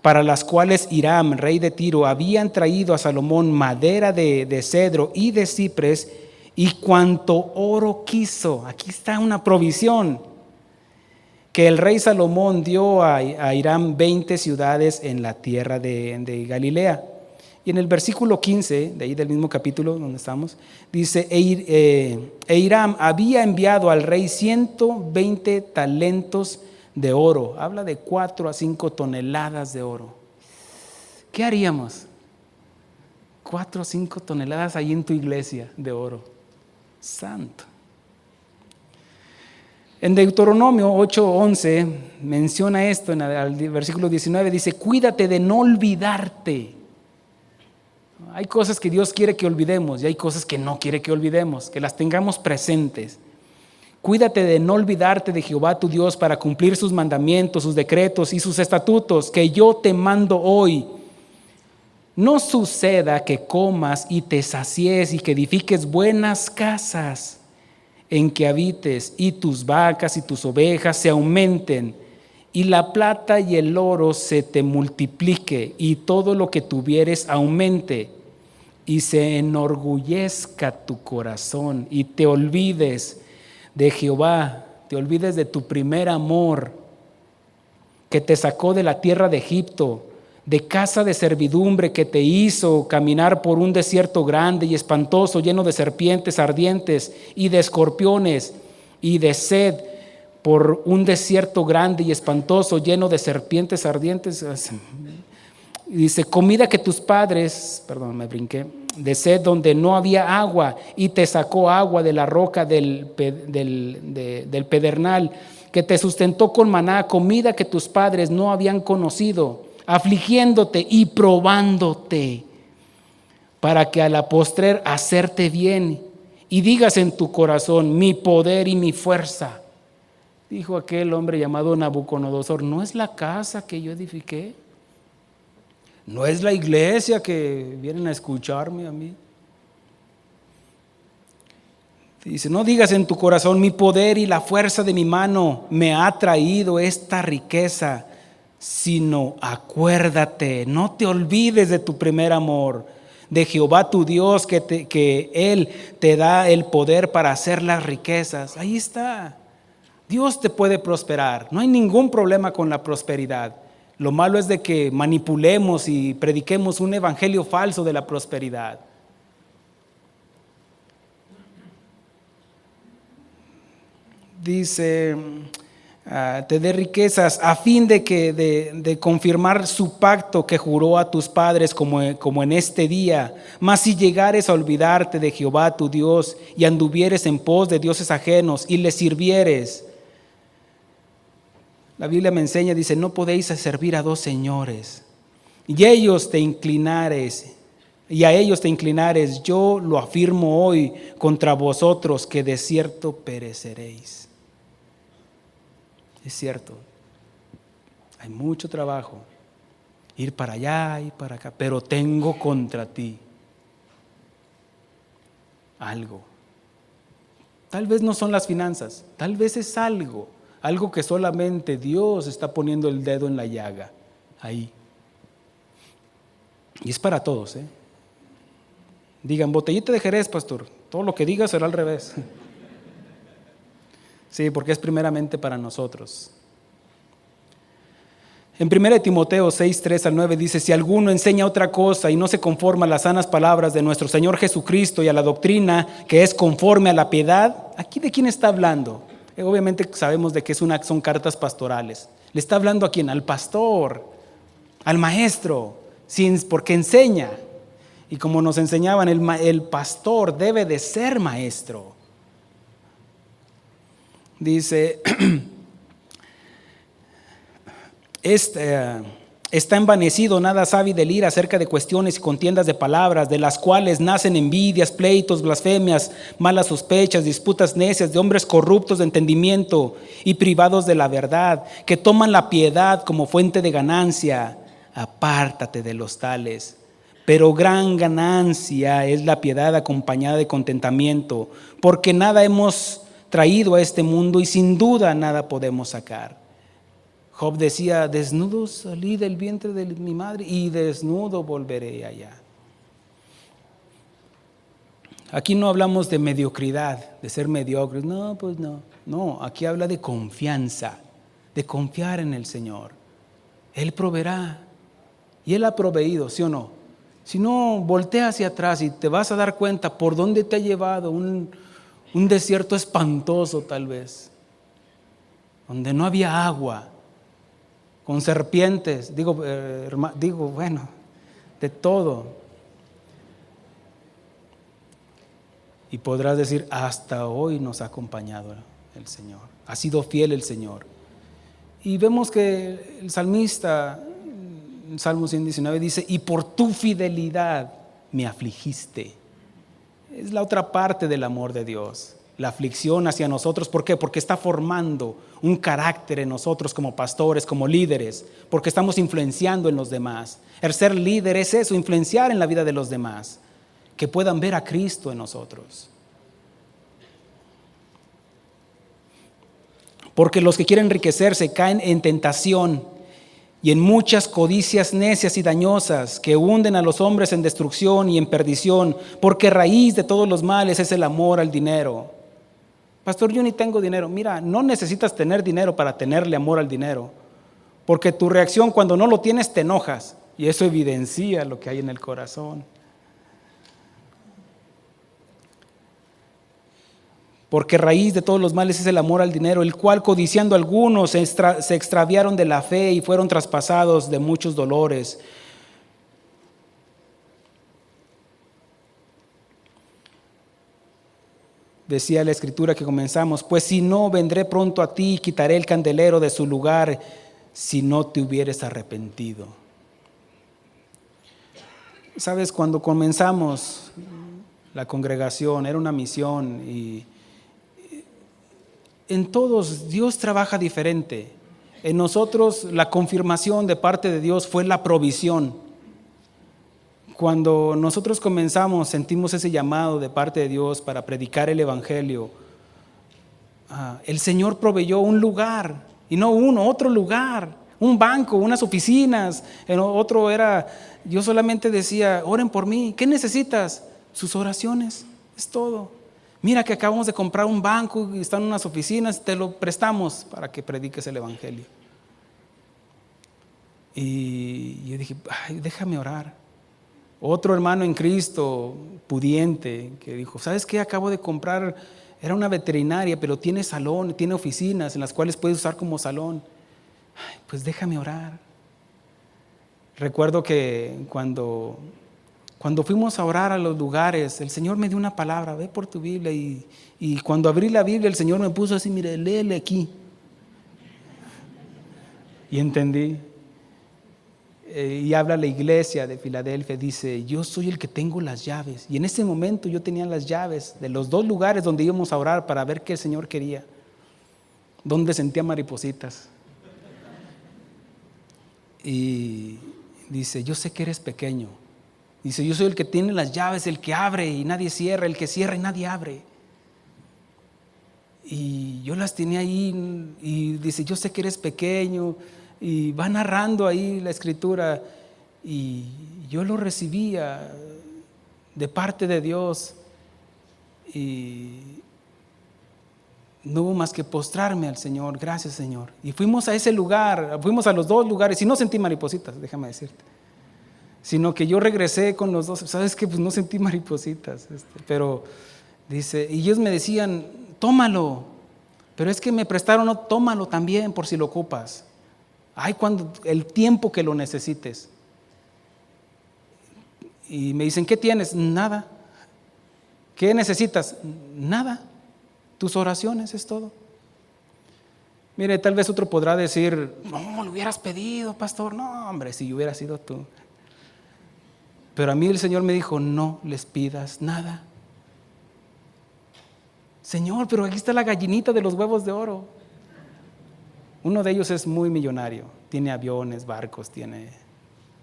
para las cuales Hiram, rey de Tiro, habían traído a Salomón madera de cedro y de ciprés y cuanto oro quiso. Aquí está una provisión, que el rey Salomón dio a Hiram 20 ciudades en la tierra de Galilea. Y en el versículo 15, de ahí del mismo capítulo donde estamos, dice, Hiram había enviado al rey 120 talentos de oro. Habla de 4 a 5 toneladas de oro. ¿Qué haríamos? 4 o 5 toneladas ahí en tu iglesia de oro. Santo. En Deuteronomio 8:11 menciona esto, en el versículo 19 dice, cuídate de no olvidarte. Hay cosas que Dios quiere que olvidemos y hay cosas que no quiere que olvidemos, que las tengamos presentes. Cuídate de no olvidarte de Jehová tu Dios para cumplir sus mandamientos, sus decretos y sus estatutos que yo te mando hoy. No suceda que comas y te sacies y que edifiques buenas casas en que habites y tus vacas y tus ovejas se aumenten y la plata y el oro se te multiplique y todo lo que tuvieres aumente y se enorgullezca tu corazón y te olvides de Jehová, te olvides de tu primer amor que te sacó de la tierra de Egipto, de casa de servidumbre, que te hizo caminar por un desierto grande y espantoso, lleno de serpientes ardientes y de escorpiones y de sed, por un desierto grande y espantoso, lleno de serpientes ardientes. Y dice, comida que tus padres, de sed donde no había agua, y te sacó agua de la roca del pedernal, que te sustentó con maná, comida que tus padres no habían conocido, afligiéndote y probándote, para que a la postrer hacerte bien, y digas en tu corazón, mi poder y mi fuerza. Dijo aquel hombre llamado Nabucodonosor, ¿no es la casa que yo edifiqué? ¿No es la iglesia que vienen a escucharme a mí? Dice, no digas en tu corazón, mi poder y la fuerza de mi mano me ha traído esta riqueza, sino acuérdate, no te olvides de tu primer amor, de Jehová tu Dios, que Él te da el poder para hacer las riquezas. Ahí está. Dios te puede prosperar, no hay ningún problema con la prosperidad. Lo malo es de que manipulemos y prediquemos un evangelio falso de la prosperidad. Dice, te dé riquezas a fin de confirmar su pacto que juró a tus padres como en este día. Mas si llegares a olvidarte de Jehová tu Dios y anduvieres en pos de dioses ajenos y les sirvieres, la Biblia me enseña, dice, no podéis servir a dos señores. Y a ellos te inclinares, yo lo afirmo hoy contra vosotros, que de cierto pereceréis. Es cierto, hay mucho trabajo, ir para allá y para acá, pero tengo contra ti algo. Tal vez no son las finanzas, tal vez es algo que solamente Dios está poniendo el dedo en la llaga, ahí. Y es para todos, ¿eh? Digan, botellita de Jerez, pastor, todo lo que diga será al revés. Sí, porque es primeramente para nosotros. En 1 Timoteo 6, 3 al 9 dice, si alguno enseña otra cosa y no se conforma a las sanas palabras de nuestro Señor Jesucristo y a la doctrina que es conforme a la piedad, ¿aquí de quién está hablando? Obviamente sabemos de que son cartas pastorales. Le está hablando a quién, al pastor, al maestro, porque enseña. Y como nos enseñaban, el pastor debe de ser maestro. Dice, Está envanecido, nada sabe del ir acerca de cuestiones y contiendas de palabras, de las cuales nacen envidias, pleitos, blasfemias, malas sospechas, disputas necias, de hombres corruptos de entendimiento y privados de la verdad, que toman la piedad como fuente de ganancia. Apártate de los tales. Pero gran ganancia es la piedad acompañada de contentamiento, porque nada hemos traído a este mundo y sin duda nada podemos sacar. Job decía, desnudo salí del vientre de mi madre y desnudo volveré allá. Aquí no hablamos de mediocridad, de ser mediocres. No, pues no. No, aquí habla de confianza, de confiar en el Señor. Él proveerá. Y Él ha proveído, ¿sí o no? Si no, voltea hacia atrás y te vas a dar cuenta por dónde te ha llevado un desierto espantoso tal vez, donde no había agua, con serpientes, digo, bueno, de todo. Y podrás decir, hasta hoy nos ha acompañado el Señor, ha sido fiel el Señor. Y vemos que el salmista, en Salmo 119 dice, y por tu fidelidad me afligiste. Es la otra parte del amor de Dios, la aflicción hacia nosotros. ¿Por qué? Porque está formando un carácter en nosotros como pastores, como líderes, porque estamos influenciando en los demás. El ser líder es eso, influenciar en la vida de los demás, que puedan ver a Cristo en nosotros. Porque los que quieren enriquecerse caen en tentación y en muchas codicias necias y dañosas que hunden a los hombres en destrucción y en perdición, porque raíz de todos los males es el amor al dinero. Pastor, yo ni tengo dinero. Mira, no necesitas tener dinero para tenerle amor al dinero, porque tu reacción cuando no lo tienes te enojas y eso evidencia lo que hay en el corazón. Porque raíz de todos los males es el amor al dinero, el cual codiciando algunos se extraviaron de la fe y fueron traspasados de muchos dolores. Decía la escritura que comenzamos, pues si no, vendré pronto a ti y quitaré el candelero de su lugar si no te hubieres arrepentido. Sabes, cuando comenzamos la congregación, era una misión y en todos Dios trabaja diferente. En nosotros la confirmación de parte de Dios fue la provisión. Cuando nosotros comenzamos, sentimos ese llamado de parte de Dios para predicar el Evangelio. El Señor proveyó un lugar, y no uno, otro lugar, un banco, unas oficinas. En otro era, yo solamente decía, oren por mí. ¿Qué necesitas? Sus oraciones, es todo. Mira que acabamos de comprar un banco y están unas oficinas, te lo prestamos para que prediques el Evangelio. Y yo dije, déjame orar. Otro hermano en Cristo, pudiente, que dijo, ¿sabes qué? Acabo de comprar, era una veterinaria, pero tiene salón, tiene oficinas en las cuales puedes usar como salón. Pues déjame orar. Recuerdo que cuando fuimos a orar a los lugares, el Señor me dio una palabra, ve por tu Biblia, y cuando abrí la Biblia, el Señor me puso así, mire, léele aquí. Y entendí. Y habla la iglesia de Filadelfia, dice, yo soy el que tengo las llaves. Y en ese momento yo tenía las llaves de los 2 lugares donde íbamos a orar para ver qué el Señor quería, donde sentía maripositas. Y dice, yo sé que eres pequeño. Dice, yo soy el que tiene las llaves, el que abre y nadie cierra, el que cierra y nadie abre. Y yo las tenía ahí y dice, yo sé que eres pequeño. Y va narrando ahí la escritura y yo lo recibía de parte de Dios y no hubo más que postrarme al Señor. Gracias, Señor. Y fuimos a ese lugar, fuimos a los 2 lugares y no sentí maripositas, déjame decirte, sino que yo regresé con los 2. ¿Sabes qué? Pues no sentí maripositas, pero dice, y ellos me decían, tómalo, pero es que me prestaron, no, tómalo también por si lo ocupas. Cuando el tiempo que lo necesites. Y me dicen, ¿qué tienes? Nada. ¿Qué necesitas? Nada. Tus oraciones es todo. Mire, tal vez otro podrá decir, no, lo hubieras pedido, pastor. No, hombre, si hubiera sido tú. Pero a mí el Señor me dijo, no les pidas nada. Señor, pero aquí está la gallinita de los huevos de oro. Uno de ellos es muy millonario, tiene aviones, barcos,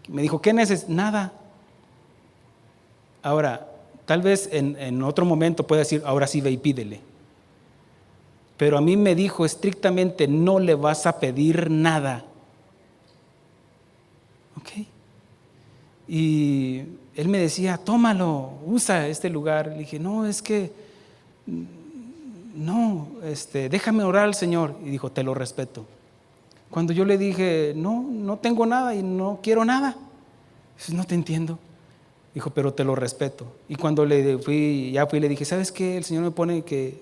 Me dijo, ¿qué necesitas? Nada. Ahora, tal vez en otro momento pueda decir, ahora sí ve y pídele. Pero a mí me dijo estrictamente, no le vas a pedir nada. ¿Ok? Y él me decía, tómalo, usa este lugar. Le dije, no, es que, no, déjame orar al Señor. Y dijo, te lo respeto. Cuando yo le dije, no tengo nada y no quiero nada. Dice, no te entiendo. Dijo, pero te lo respeto. Y cuando ya fui y le dije, ¿sabes qué? El Señor me pone que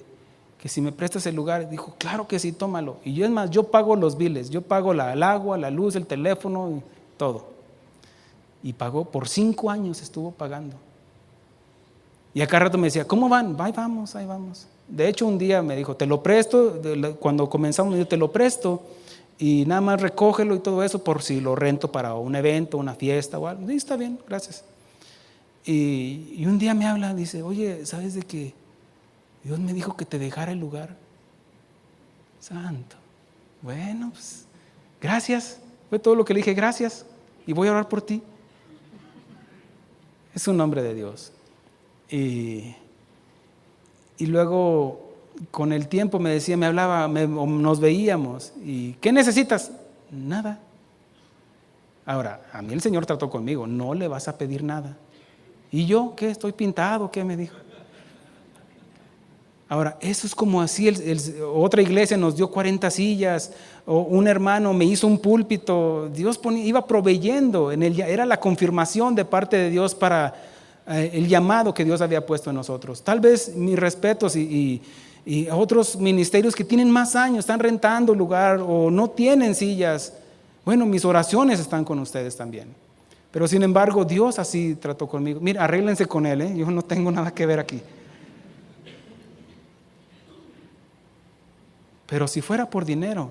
si me prestas el lugar. Dijo, claro que sí, tómalo. Y yo, es más, yo pago los biles, yo pago el agua, la luz, el teléfono y todo. Y pagó, por 5 años estuvo pagando. Y a cada rato me decía, ¿cómo van? Ahí vamos. De hecho, un día me dijo, te lo presto, cuando comenzamos, yo te lo presto y nada más recógelo y todo eso por si lo rento para un evento, una fiesta o algo. Sí, está bien, gracias. Y un día me habla, dice, oye, ¿sabes de qué? Dios me dijo que te dejara el lugar. Santo. Bueno, pues, gracias. Fue todo lo que le dije, gracias. Y voy a orar por ti. Es un hombre de Dios. Y luego, con el tiempo me decía, me hablaba, nos veíamos. ¿Y qué necesitas? Nada. Ahora, a mí el Señor trató conmigo, no le vas a pedir nada. ¿Y yo qué? ¿Estoy pintado? ¿Qué me dijo? Ahora, eso es como así, otra iglesia nos dio 40 sillas, o un hermano me hizo un púlpito. Dios iba proveyendo, era la confirmación de parte de Dios para el llamado que Dios había puesto en nosotros. Tal vez mis respetos y otros ministerios que tienen más años, están rentando lugar o no tienen sillas. Bueno, mis oraciones están con ustedes también. Pero sin embargo, Dios así trató conmigo. Mira, arréglense con él, yo no tengo nada que ver aquí. Pero si fuera por dinero,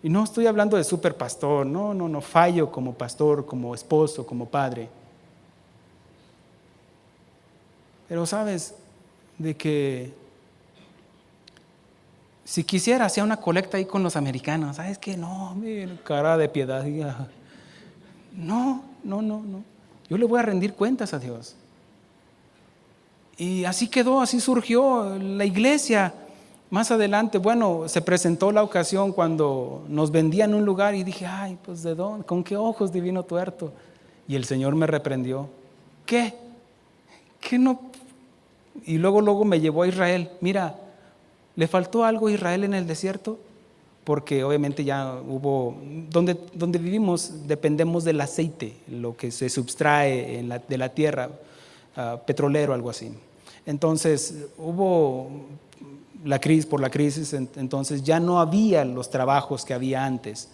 y no estoy hablando de super pastor, no, fallo como pastor, como esposo, como padre. Pero sabes, de que si quisiera hacía una colecta ahí con los americanos, ¿sabes qué? No, mira, cara de piedad. No. Yo le voy a rendir cuentas a Dios. Y así quedó, así surgió la iglesia. Más adelante, bueno, se presentó la ocasión cuando nos vendían un lugar y dije, ay, pues ¿de dónde? ¿Con qué ojos, divino tuerto? Y el Señor me reprendió. ¿Qué? ¿Qué no? Y luego me llevó a Israel. Mira, ¿le faltó algo a Israel en el desierto? Porque obviamente ya hubo, donde vivimos dependemos del aceite, lo que se subtrae de la tierra, petrolero, algo así. Entonces hubo por la crisis, entonces ya no había los trabajos que había antes.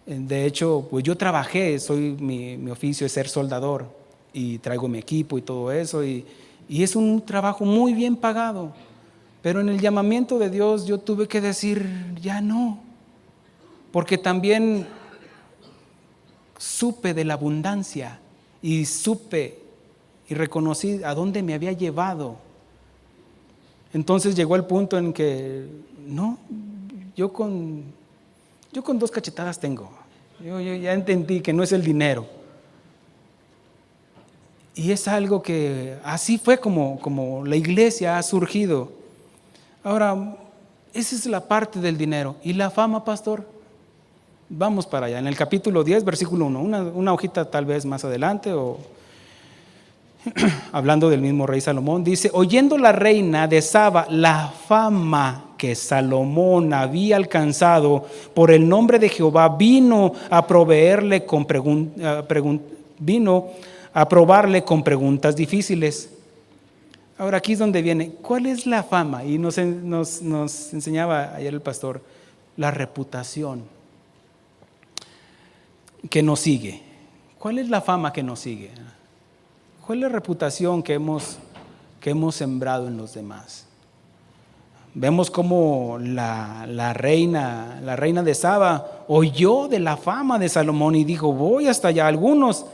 De hecho, pues yo trabajé, mi oficio es ser soldador y traigo mi equipo y todo eso y es un trabajo muy bien pagado. Pero en el llamamiento de Dios yo tuve que decir, ya no, porque también supe de la abundancia y supe y reconocí a dónde me había llevado. Entonces llegó el punto en que, no, yo con 2 cachetadas tengo. Yo ya entendí que no es el dinero. Y es algo que así fue como la iglesia ha surgido. Ahora, esa es la parte del dinero. ¿Y la fama, pastor? Vamos para allá. En el capítulo 10, versículo 1, una hojita tal vez más adelante, o hablando del mismo rey Salomón, dice, oyendo la reina de Saba la fama que Salomón había alcanzado por el nombre de Jehová, vino a probarle con preguntas difíciles. Ahora aquí es donde viene, ¿cuál es la fama? Y nos enseñaba ayer el pastor, la reputación que nos sigue. ¿Cuál es la fama que nos sigue? ¿Cuál es la reputación que hemos sembrado en los demás? Vemos cómo la reina de Saba oyó de la fama de Salomón y dijo, voy hasta allá. Algunos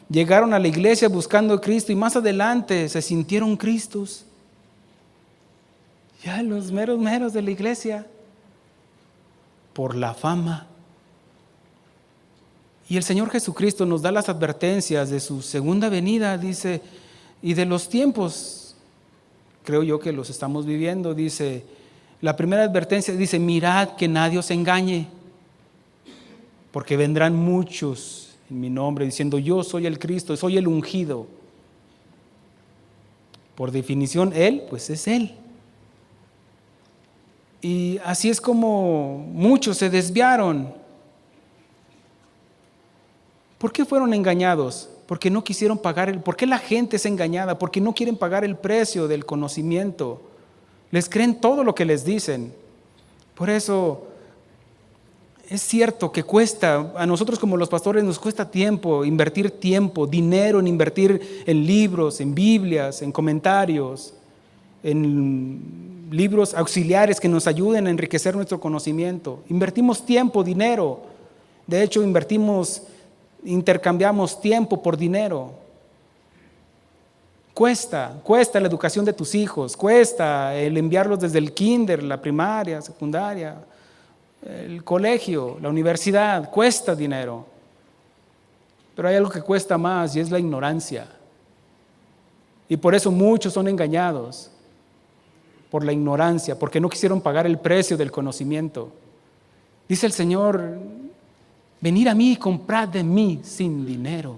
llegaron a la iglesia buscando a Cristo y más adelante se sintieron Cristos. Ya los meros de la iglesia, por la fama. Y el Señor Jesucristo nos da las advertencias de su segunda venida, dice, y de los tiempos, creo yo que los estamos viviendo, dice, la primera advertencia dice, mirad que nadie os engañe, porque vendrán muchos en mi nombre diciendo, yo soy el Cristo, soy el ungido. Por definición, Él, pues es Él. Y así es como muchos se desviaron. ¿Por qué fueron engañados? Porque no quisieron pagar ¿por qué la gente es engañada? Porque no quieren pagar el precio del conocimiento. Les creen todo lo que les dicen. Por eso es cierto que cuesta, a nosotros como los pastores nos cuesta invertir tiempo, dinero en invertir en libros, en Biblias, en comentarios, en libros auxiliares que nos ayuden a enriquecer nuestro conocimiento. Invertimos tiempo, dinero. De hecho, intercambiamos tiempo por dinero. Cuesta la educación de tus hijos, cuesta el enviarlos desde el kinder, la primaria, secundaria, el colegio, la universidad, cuesta dinero. Pero hay algo que cuesta más y es la ignorancia. Y por eso muchos son engañados, por la ignorancia, porque no quisieron pagar el precio del conocimiento. Dice el Señor, venid a mí y comprad de mí sin dinero.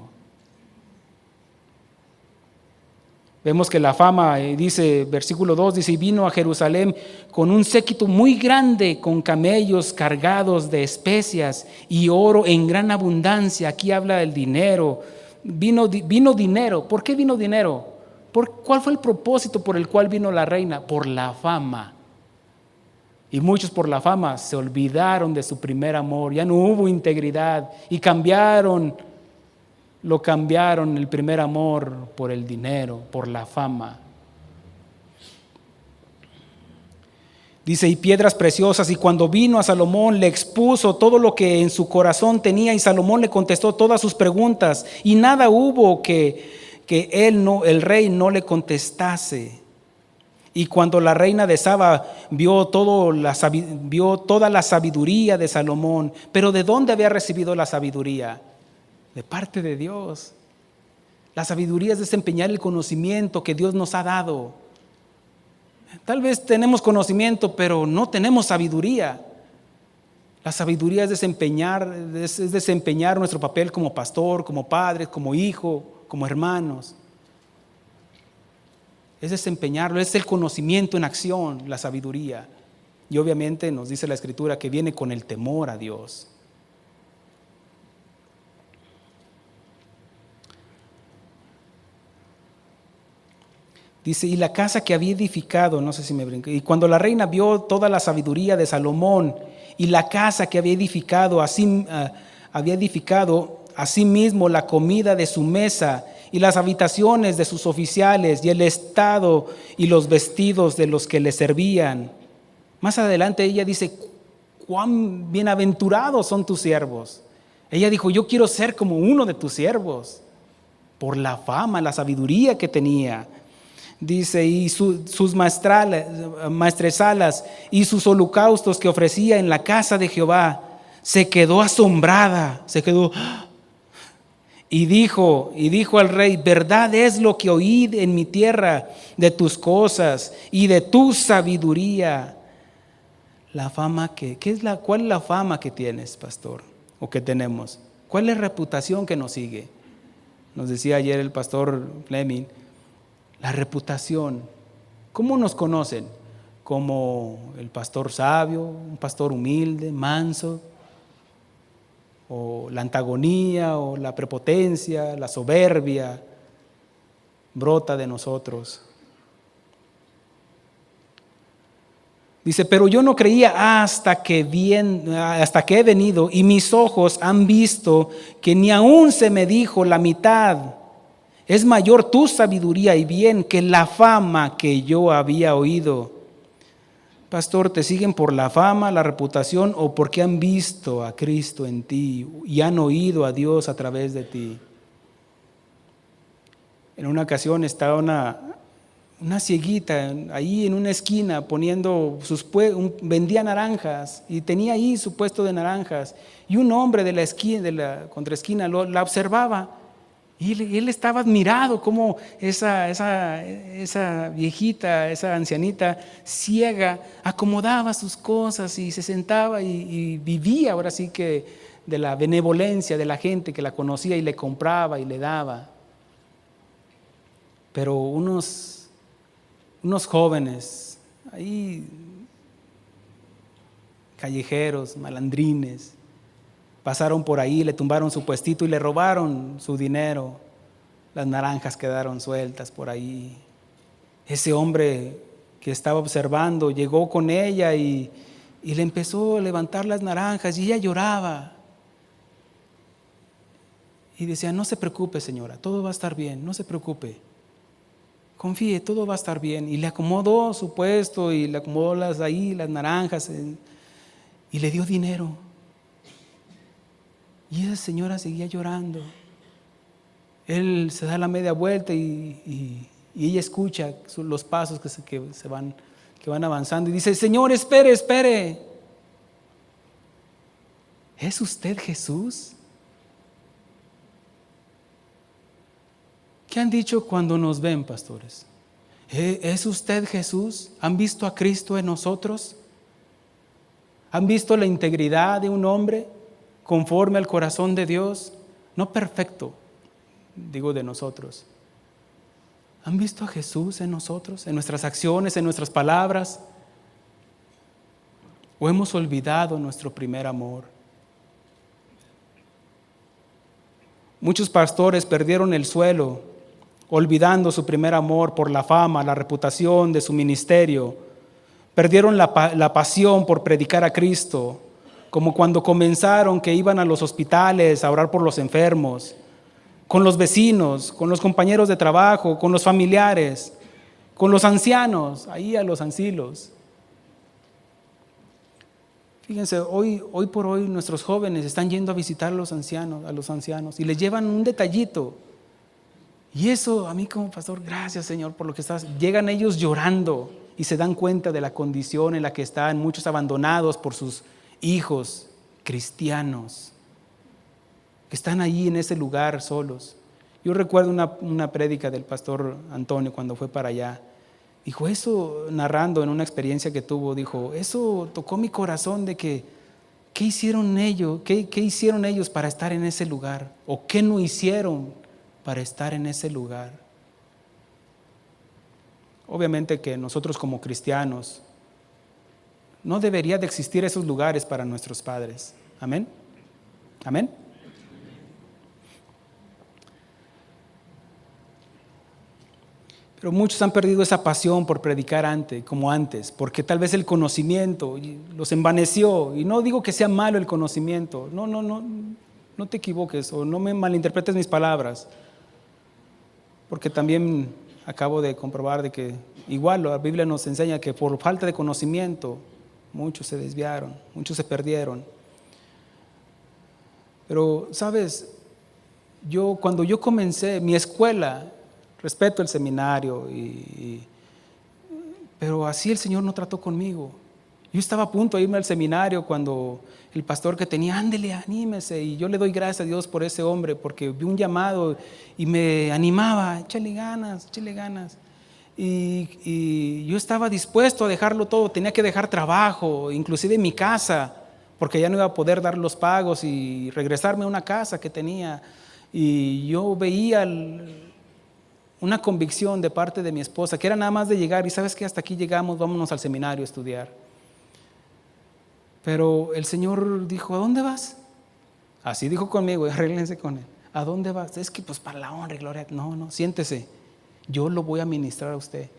Vemos que la fama, dice versículo 2, dice, y vino a Jerusalén con un séquito muy grande, con camellos cargados de especias y oro en gran abundancia. Aquí habla del dinero. Vino dinero. ¿Por qué vino dinero? ¿Cuál fue el propósito por el cual vino la reina? Por la fama. Y muchos por la fama se olvidaron de su primer amor, ya no hubo integridad y cambiaron el primer amor por el dinero, por la fama. Dice, y piedras preciosas, y cuando vino a Salomón le expuso todo lo que en su corazón tenía, y Salomón le contestó todas sus preguntas, y nada hubo que el rey no le contestase. Y cuando la reina de Saba vio toda la sabiduría de Salomón, pero ¿de dónde había recibido la sabiduría? De parte de Dios. La sabiduría es desempeñar el conocimiento que Dios nos ha dado. Tal vez tenemos conocimiento, pero no tenemos sabiduría. La sabiduría es desempeñar nuestro papel como pastor, como padre, como hijo, como hermanos. Es desempeñarlo, es el conocimiento en acción, la sabiduría. Y obviamente nos dice la Escritura que viene con el temor a Dios. Dice, y la casa que había edificado, no sé si me brinqué, y cuando la reina vio toda la sabiduría de Salomón y la casa que había edificado asimismo la comida de su mesa y las habitaciones de sus oficiales y el estado y los vestidos de los que le servían. Más adelante ella dice, cuán bienaventurados son tus siervos. Ella dijo, yo quiero ser como uno de tus siervos, por la fama, la sabiduría que tenía. Dice, y sus maestresalas y sus holocaustos que ofrecía en la casa de Jehová. Se quedó asombrada, y dijo al rey, verdad es lo que oí en mi tierra de tus cosas y de tu sabiduría. La fama ¿cuál es la fama que tienes, pastor? O que tenemos. ¿Cuál es la reputación que nos sigue? Nos decía ayer el pastor Fleming, la reputación. ¿Cómo nos conocen? Como el pastor sabio, un pastor humilde, manso, o la antagonía, o la prepotencia, la soberbia, brota de nosotros. Dice, pero yo no creía hasta que he venido y mis ojos han visto que ni aún se me dijo la mitad. Es mayor tu sabiduría y bien que la fama que yo había oído. Pastor, ¿te siguen por la fama, la reputación o porque han visto a Cristo en ti y han oído a Dios a través de ti? En una ocasión estaba una cieguita ahí en una esquina poniendo vendía naranjas y tenía ahí su puesto de naranjas, y un hombre de la esquina, de la contraesquina, la observaba, y él estaba admirado cómo esa viejita, esa ancianita ciega acomodaba sus cosas y se sentaba y vivía ahora sí que de la benevolencia de la gente que la conocía y le compraba y le daba. Pero unos jóvenes ahí, callejeros, malandrines, pasaron por ahí, le tumbaron su puestito y le robaron su dinero. Las naranjas quedaron sueltas por ahí. Ese hombre que estaba observando llegó con ella y le empezó a levantar las naranjas, y ella lloraba y decía: no se preocupe, señora, todo va a estar bien, no se preocupe. Confíe, todo va a estar bien. Y le acomodó su puesto y le acomodó las naranjas, y le dio dinero. Y esa señora seguía llorando. Él se da la media vuelta y ella escucha los pasos que van avanzando y dice: Señor, espere. ¿Es usted Jesús? ¿Qué han dicho cuando nos ven, pastores? ¿Es usted Jesús? ¿Han visto a Cristo en nosotros? ¿Han visto la integridad de un hombre conforme al corazón de Dios? No perfecto, digo de nosotros. ¿Han visto a Jesús en nosotros, en nuestras acciones, en nuestras palabras? ¿O hemos olvidado nuestro primer amor? Muchos pastores perdieron el suelo, olvidando su primer amor por la fama, la reputación de su ministerio. Perdieron la pasión por predicar a Cristo, como cuando comenzaron, que iban a los hospitales a orar por los enfermos, con los vecinos, con los compañeros de trabajo, con los familiares, con los ancianos, ahí a los ancilos. Fíjense, hoy por hoy nuestros jóvenes están yendo a visitar a los ancianos y les llevan un detallito. Y eso, a mí como pastor, gracias Señor por lo que estás. Llegan ellos llorando y se dan cuenta de la condición en la que están, muchos abandonados por sus hijos cristianos, que están ahí en ese lugar solos. Yo recuerdo una prédica del pastor Antonio cuando fue para allá. Dijo eso, narrando en una experiencia que tuvo, dijo: eso tocó mi corazón de que, ¿qué hicieron ellos? ¿Qué hicieron ellos para estar en ese lugar? ¿O qué no hicieron para estar en ese lugar? Obviamente que nosotros como cristianos no debería de existir esos lugares para nuestros padres. Amén. Amén. Pero muchos han perdido esa pasión por predicar como antes, porque tal vez el conocimiento los envaneció. Y no digo que sea malo el conocimiento, no te equivoques o no me malinterpretes mis palabras, porque también acabo de comprobar de que igual la Biblia nos enseña que por falta de conocimiento muchos se desviaron, muchos se perdieron. Pero, ¿sabes? Cuando yo comencé mi escuela, respeto el seminario, pero así el Señor no trató conmigo. Yo estaba a punto de irme al seminario cuando el pastor que tenía: ándele, anímese, y yo le doy gracias a Dios por ese hombre, porque vi un llamado y me animaba: échale ganas. Y yo estaba dispuesto a dejarlo todo, tenía que dejar trabajo, inclusive mi casa, porque ya no iba a poder dar los pagos y regresarme a una casa que tenía. Y yo veía una convicción de parte de mi esposa, que era nada más de llegar y ¿sabes qué? Hasta aquí llegamos, vámonos al seminario a estudiar. Pero el Señor dijo: ¿a dónde vas? Así dijo conmigo, arréglense con él. ¿A dónde vas? Es que pues para la honra y gloria. No, siéntese, yo lo voy a ministrar a usted.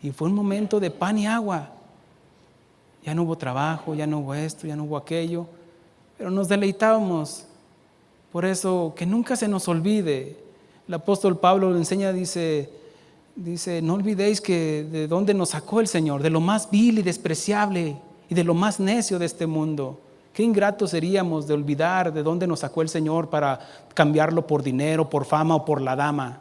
Y fue un momento de pan y agua. Ya no hubo trabajo, ya no hubo esto, ya no hubo aquello, pero nos deleitábamos. Por eso, que nunca se nos olvide. El apóstol Pablo lo enseña, dice: Dice, no olvidéis que de dónde nos sacó el Señor, de lo más vil y despreciable y de lo más necio de este mundo. Qué ingratos seríamos de olvidar de dónde nos sacó el Señor para cambiarlo por dinero, por fama o por la dama.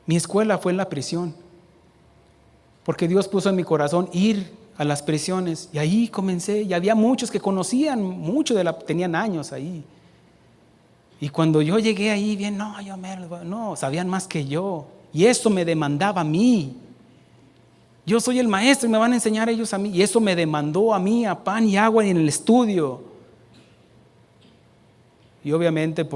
Mi escuela fue en la prisión, porque Dios puso en mi corazón ir a las prisiones, y ahí comencé, y había muchos que conocían mucho tenían años ahí. Y cuando yo llegué ahí, bien, no, sabían más que yo, y eso me demandaba a mí. Yo soy el maestro y me van a enseñar ellos a mí, y eso me demandó a mí, a pan y agua y en el estudio. Y obviamente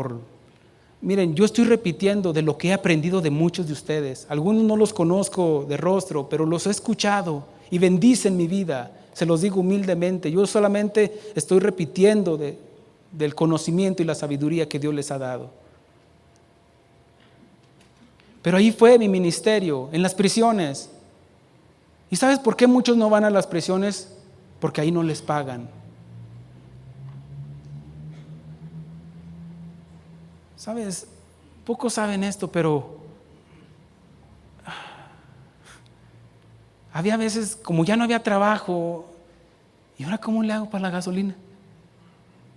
miren, yo estoy repitiendo de lo que he aprendido de muchos de ustedes. Algunos no los conozco de rostro, pero los he escuchado y bendicen mi vida. Se los digo humildemente. Yo solamente estoy repitiendo del conocimiento y la sabiduría que Dios les ha dado. Pero ahí fue mi ministerio, en las prisiones. ¿Y sabes por qué muchos no van a las prisiones? Porque ahí no les pagan. ¿Sabes? Pocos saben esto, pero había veces, como ya no había trabajo, ¿y ahora cómo le hago para la gasolina?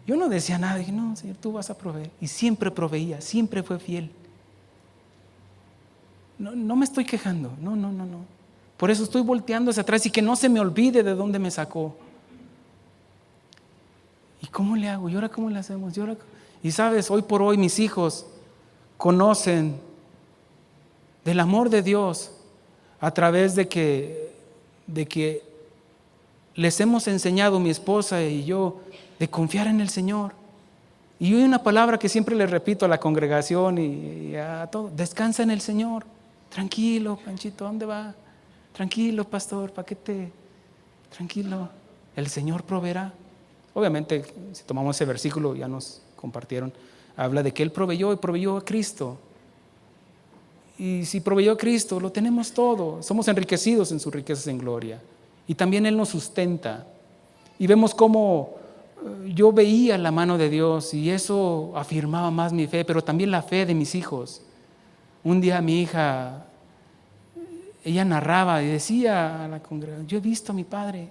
Yo no decía nada, dije, no, Señor, tú vas a proveer. Y siempre proveía, siempre fue fiel. No me estoy quejando, no. Por eso estoy volteando hacia atrás y que no se me olvide de dónde me sacó. ¿Y cómo le hago? ¿Y ahora cómo le hacemos? Y sabes, hoy por hoy mis hijos conocen del amor de Dios a través de que les hemos enseñado, mi esposa y yo, de confiar en el Señor. Y hay una palabra que siempre le repito a la congregación y a todos: descansa en el Señor. Tranquilo, Panchito, ¿a dónde va? Tranquilo, pastor, tranquilo, el Señor proveerá. Obviamente, si tomamos ese versículo, ya nos compartieron, habla de que Él proveyó y proveyó a Cristo. Y si proveyó a Cristo, lo tenemos todo. Somos enriquecidos en sus riquezas en gloria. Y también Él nos sustenta. Y vemos cómo yo veía la mano de Dios y eso afirmaba más mi fe, pero también la fe de mis hijos. Un día mi hija, ella narraba y decía a la congregación: yo he visto a mi padre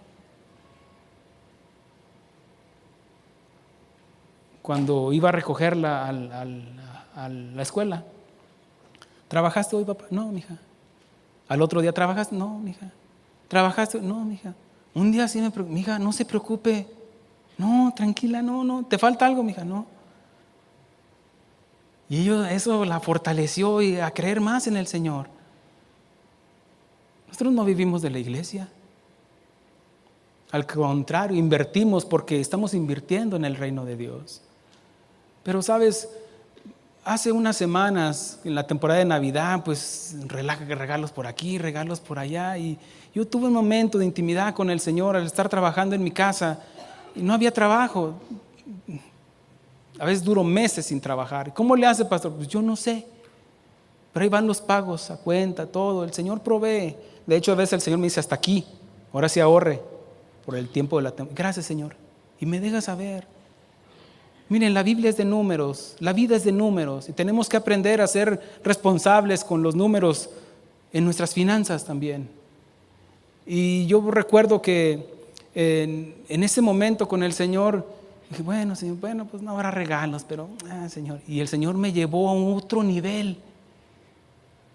cuando iba a recogerla a la escuela. ¿Trabajaste hoy, papá? No, mija. Al otro día, ¿trabajaste? No, mija. ¿Trabajaste? No, mija. Un día sí me preocupé: mija, no se preocupe. No, tranquila, no. ¿Te falta algo, mija? No. Y eso la fortaleció y a creer más en el Señor. Nosotros no vivimos de la iglesia. Al contrario, invertimos porque estamos invirtiendo en el reino de Dios. Pero sabes, hace unas semanas, en la temporada de Navidad, pues regalos por aquí, regalos por allá, y yo tuve un momento de intimidad con el Señor al estar trabajando en mi casa y no había trabajo. A veces duro meses sin trabajar. ¿Cómo le hace, pastor? Pues yo no sé, pero ahí van los pagos a cuenta, todo. El Señor provee. De hecho, a veces el Señor me dice: hasta aquí, ahora sí ahorre por el tiempo de la temporada. Gracias, Señor. Y me deja saber. Miren, la Biblia es de números, la vida es de números, y tenemos que aprender a ser responsables con los números en nuestras finanzas también. Y yo recuerdo que en ese momento con el Señor, dije: bueno, Señor, pues no habrá regalos, pero Señor. Y el Señor me llevó a un otro nivel.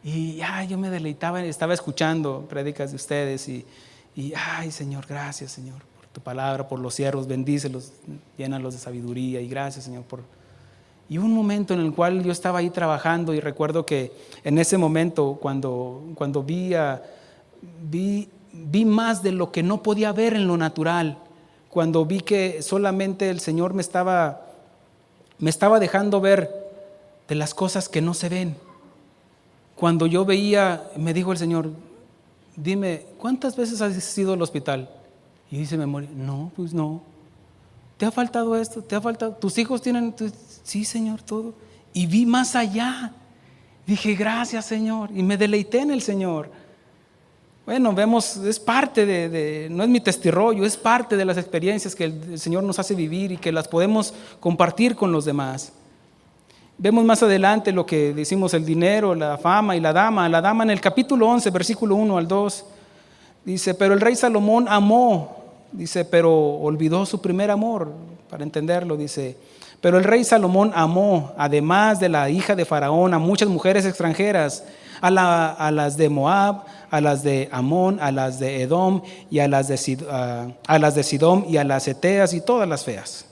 Y yo me deleitaba, estaba escuchando prédicas de ustedes y ay, Señor, gracias, Señor, por tu palabra, por los siervos, bendícelos, llénalos de sabiduría, y gracias, Señor, Y un momento en el cual yo estaba ahí trabajando, y recuerdo que en ese momento cuando vi más de lo que no podía ver en lo natural, cuando vi que solamente el Señor me estaba dejando ver de las cosas que no se ven. Cuando yo veía, me dijo el Señor: dime, ¿cuántas veces has ido al hospital? Y dice memoria: no, pues no. ¿Te ha faltado esto? ¿Te ha faltado? ¿Tus hijos tienen? Sí, Señor, todo. Y vi más allá. Dije: gracias, Señor. Y me deleité en el Señor. Bueno, vemos, es parte no es mi testirollo, es parte de las experiencias que el Señor nos hace vivir y que las podemos compartir con los demás. Vemos más adelante lo que decimos, el dinero, la fama y la dama. La dama en el capítulo 11, versículo 1 al 2, dice, pero el rey Salomón amó, dice, pero olvidó su primer amor, para entenderlo, dice, pero el rey Salomón amó, además de la hija de Faraón, a muchas mujeres extranjeras, a las de Moab, a las de Amón, a las de Edom, y a las de Sidón, y a las eteas, y todas las feas.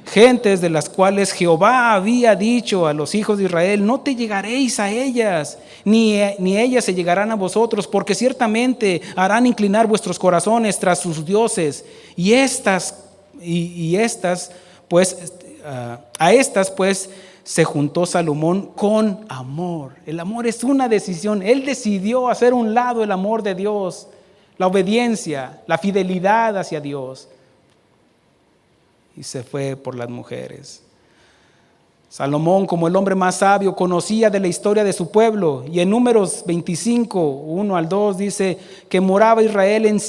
Gentes de las cuales Jehová había dicho a los hijos de Israel, no te llegaréis a ellas, ni ellas se llegarán a vosotros, porque ciertamente harán inclinar vuestros corazones tras sus dioses, y estas pues, a estas pues se juntó Salomón con amor. El amor es una decisión. Él decidió hacer a un lado el amor de Dios, la obediencia, la fidelidad hacia Dios, y se fue por las mujeres. Salomón, como el hombre más sabio, conocía de la historia de su pueblo, y en Números 25, 1 al 2 dice que moraba Israel en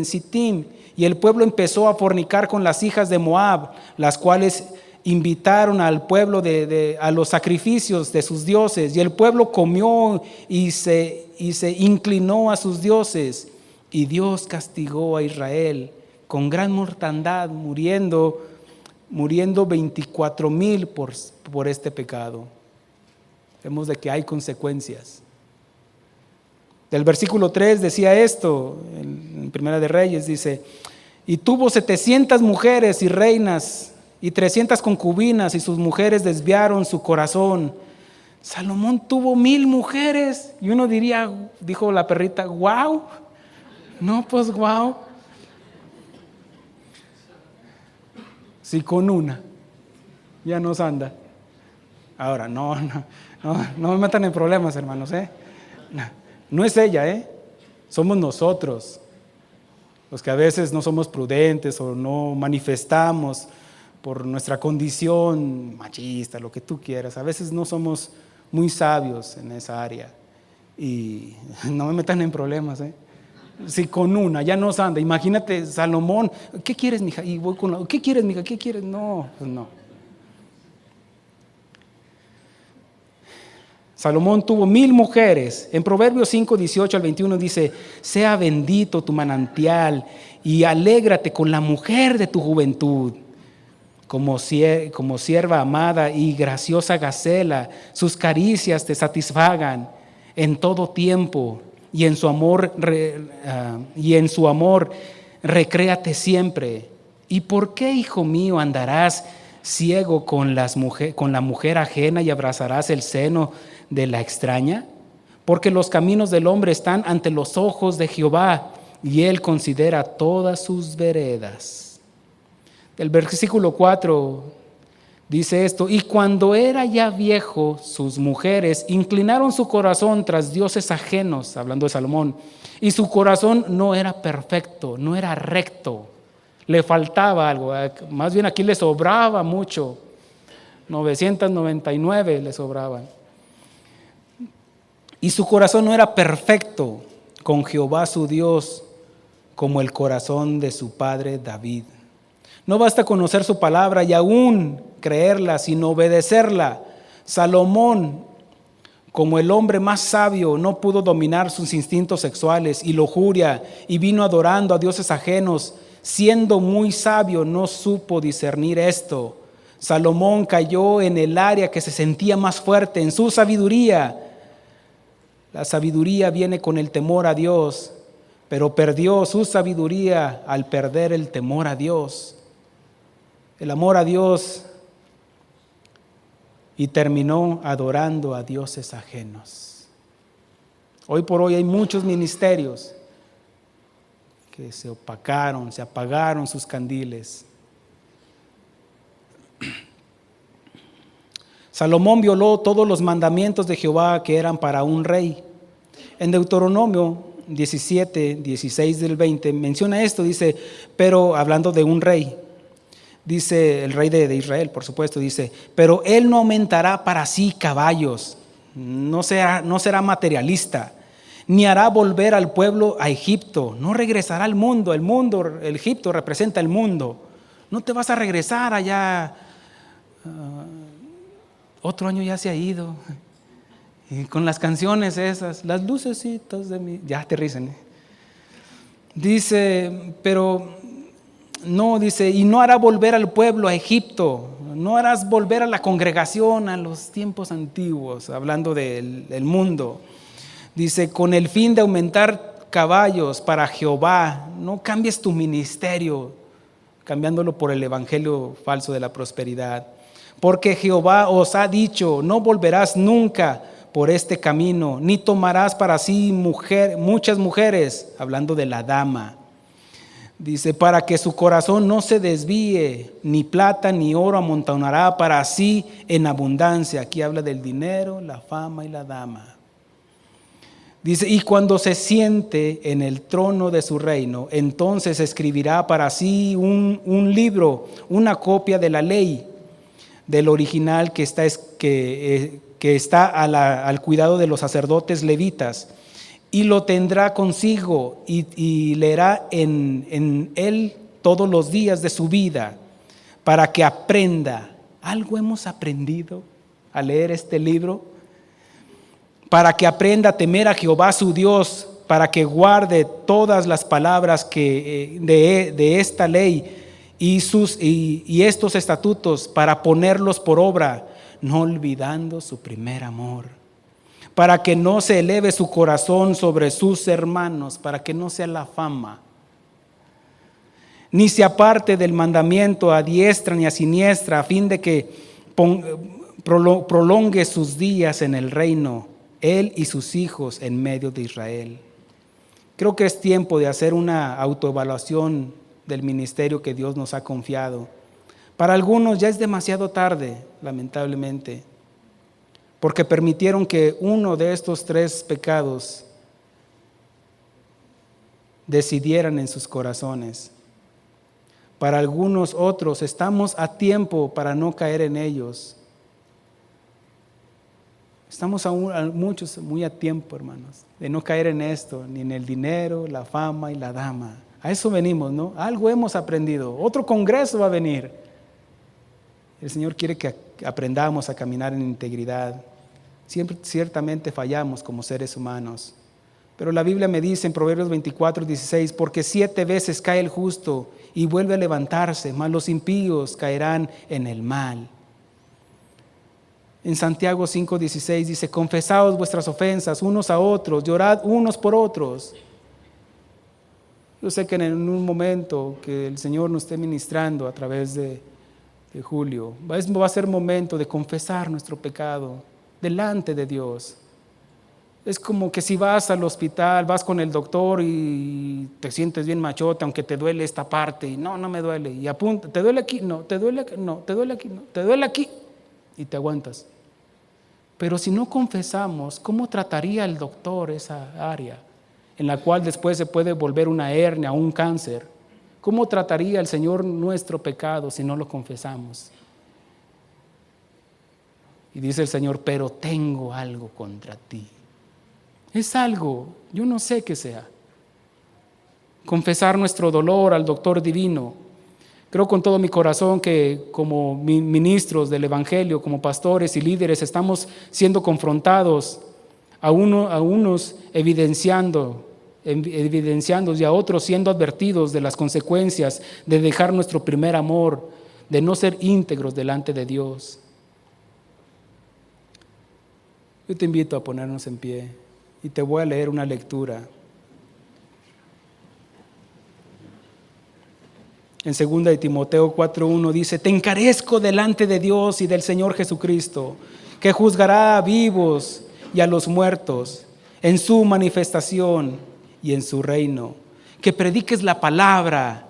Sittim, y el pueblo empezó a fornicar con las hijas de Moab, las cuales invitaron al pueblo a los sacrificios de sus dioses, y el pueblo comió y se inclinó a sus dioses, y Dios castigó a Israel con gran mortandad, muriendo 24,000 por este pecado. Vemos de que hay consecuencias. Del versículo 3 decía esto, en Primera de Reyes dice, y tuvo 700 mujeres y reinas y 300 concubinas, y sus mujeres desviaron su corazón. Salomón tuvo 1,000 mujeres, y uno diría, dijo la perrita, wow, no pues wow. Si con una ya nos anda. Ahora, no me metan en problemas, hermanos, No es ella, somos nosotros los que a veces no somos prudentes o no manifestamos por nuestra condición machista, lo que tú quieras. A veces no somos muy sabios en esa área. Y no me metan en problemas, Si con una ya nos anda, imagínate Salomón, ¿qué quieres, mija? Y voy con ¿qué quieres, mija? ¿Qué quieres? No, pues no. Salomón tuvo 1,000 mujeres. En Proverbios 5, 18 al 21 dice, sea bendito tu manantial y alégrate con la mujer de tu juventud. Como sierva amada y graciosa gacela, sus caricias te satisfagan en todo tiempo. Y en su amor recréate siempre. ¿Y por qué, hijo mío, andarás ciego con la mujer ajena y abrazarás el seno de la extraña? Porque los caminos del hombre están ante los ojos de Jehová, y él considera todas sus veredas. El versículo 4 dice esto, y cuando era ya viejo, sus mujeres inclinaron su corazón tras dioses ajenos, hablando de Salomón, y su corazón no era perfecto, no era recto, le faltaba algo, más bien aquí le sobraba mucho, 999 le sobraban. Y su corazón no era perfecto con Jehová su Dios, como el corazón de su padre David. No basta conocer su palabra y aún creerla, sino obedecerla. Salomón, como el hombre más sabio, no pudo dominar sus instintos sexuales y lujuria, y vino adorando a dioses ajenos. Siendo muy sabio, no supo discernir esto. Salomón cayó en el área que se sentía más fuerte, en su sabiduría. La sabiduría viene con el temor a Dios, pero perdió su sabiduría al perder el temor a Dios, el amor a Dios, y terminó adorando a dioses ajenos. Hoy por hoy hay muchos ministerios que se opacaron, se apagaron sus candiles. Salomón violó todos los mandamientos de Jehová que eran para un rey. En Deuteronomio 17, 16 del 20 menciona esto, dice, pero hablando de un rey, dice el rey de Israel, por supuesto, dice, pero él no aumentará para sí caballos, no será materialista, ni hará volver al pueblo a Egipto, no regresará al mundo, el Egipto representa el mundo, no te vas a regresar allá otro año ya se ha ido. Y con las canciones esas, las lucecitas de mi... Ya te risen. Dice, pero no, dice, y no hará volver al pueblo a Egipto, no harás volver a la congregación a los tiempos antiguos, hablando del mundo. Dice, con el fin de aumentar caballos para Jehová, no cambies tu ministerio, cambiándolo por el evangelio falso de la prosperidad. Porque Jehová os ha dicho, no volverás nunca por este camino, ni tomarás para sí muchas mujeres, hablando de la dama. Dice, para que su corazón no se desvíe, ni plata ni oro amontonará para sí en abundancia. Aquí habla del dinero, la fama y la dama. Dice, y cuando se siente en el trono de su reino, entonces escribirá para sí un libro, una copia de la ley, del original que está al cuidado de los sacerdotes levitas, y lo tendrá consigo y leerá en él todos los días de su vida, para que aprenda. ¿Algo hemos aprendido al leer este libro? Para que aprenda a temer a Jehová su Dios, para que guarde todas las palabras de esta ley y estos estatutos, para ponerlos por obra, no olvidando su primer amor, para que no se eleve su corazón sobre sus hermanos, para que no sea la fama, ni se aparte del mandamiento a diestra ni a siniestra, a fin de que prolongue sus días en el reino, él y sus hijos en medio de Israel. Creo que es tiempo de hacer una autoevaluación del ministerio que Dios nos ha confiado. Para algunos ya es demasiado tarde, lamentablemente, porque permitieron que uno de estos 3 pecados decidieran en sus corazones. Para algunos otros estamos a tiempo para no caer en ellos. Estamos muchos muy a tiempo, hermanos, de no caer en esto, ni en el dinero, la fama y la dama. A eso venimos, ¿no? Algo hemos aprendido. Otro congreso va a venir. El Señor quiere que aprendamos a caminar en integridad. Ciertamente fallamos como seres humanos. Pero la Biblia me dice en Proverbios 24:16, porque 7 veces cae el justo y vuelve a levantarse, mas los impíos caerán en el mal. En Santiago 5:16 dice, confesaos vuestras ofensas unos a otros, llorad unos por otros. Yo sé que en un momento que el Señor nos esté ministrando a través de Julio, va a ser momento de confesar nuestro pecado delante de Dios. Es como que si vas al hospital, vas con el doctor y te sientes bien machote, aunque te duele esta parte, y no me duele, y apunta, ¿te duele aquí? No, ¿te duele aquí? No, ¿te duele aquí? No, ¿te duele aquí? Y te aguantas. Pero si no confesamos, ¿cómo trataría el doctor esa área en la cual después se puede volver una hernia o un cáncer? ¿Cómo trataría el Señor nuestro pecado si no lo confesamos? Y dice el Señor, pero tengo algo contra ti. Es algo, yo no sé qué sea. Confesar nuestro dolor al doctor divino. Creo con todo mi corazón que como ministros del Evangelio, como pastores y líderes, estamos siendo confrontados a unos evidenciando y a otros siendo advertidos de las consecuencias de dejar nuestro primer amor, de no ser íntegros delante de Dios. Yo te invito a ponernos en pie y te voy a leer una lectura. En 2 de Timoteo 4:1 dice, te encarezco delante de Dios y del Señor Jesucristo, que juzgará a vivos y a los muertos en su manifestación y en su reino. Que prediques la palabra,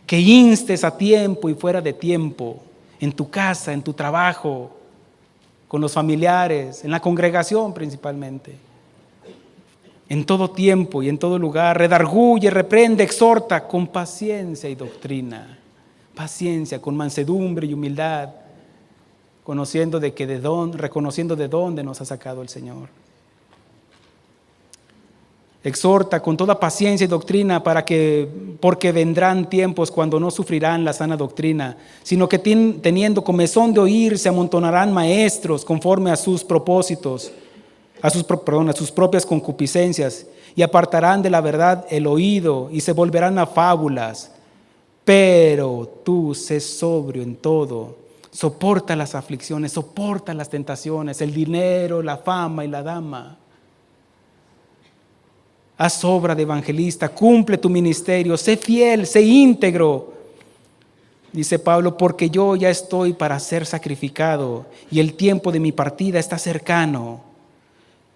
que instes a tiempo y fuera de tiempo, en tu casa, en tu trabajo, con los familiares, en la congregación principalmente. En todo tiempo y en todo lugar, redarguye, reprende, exhorta con paciencia y doctrina. Paciencia, con mansedumbre y humildad, reconociendo de dónde nos ha sacado el Señor. Exhorta con toda paciencia y doctrina porque vendrán tiempos cuando no sufrirán la sana doctrina, sino que teniendo comezón de oír, se amontonarán maestros conforme a sus propósitos, a sus propias concupiscencias, y apartarán de la verdad el oído y se volverán a fábulas. Pero tú sé sobrio en todo, soporta las aflicciones, soporta las tentaciones, el dinero, la fama y la dama. Haz obra de evangelista, cumple tu ministerio, sé fiel, sé íntegro. Dice Pablo, porque yo ya estoy para ser sacrificado y el tiempo de mi partida está cercano.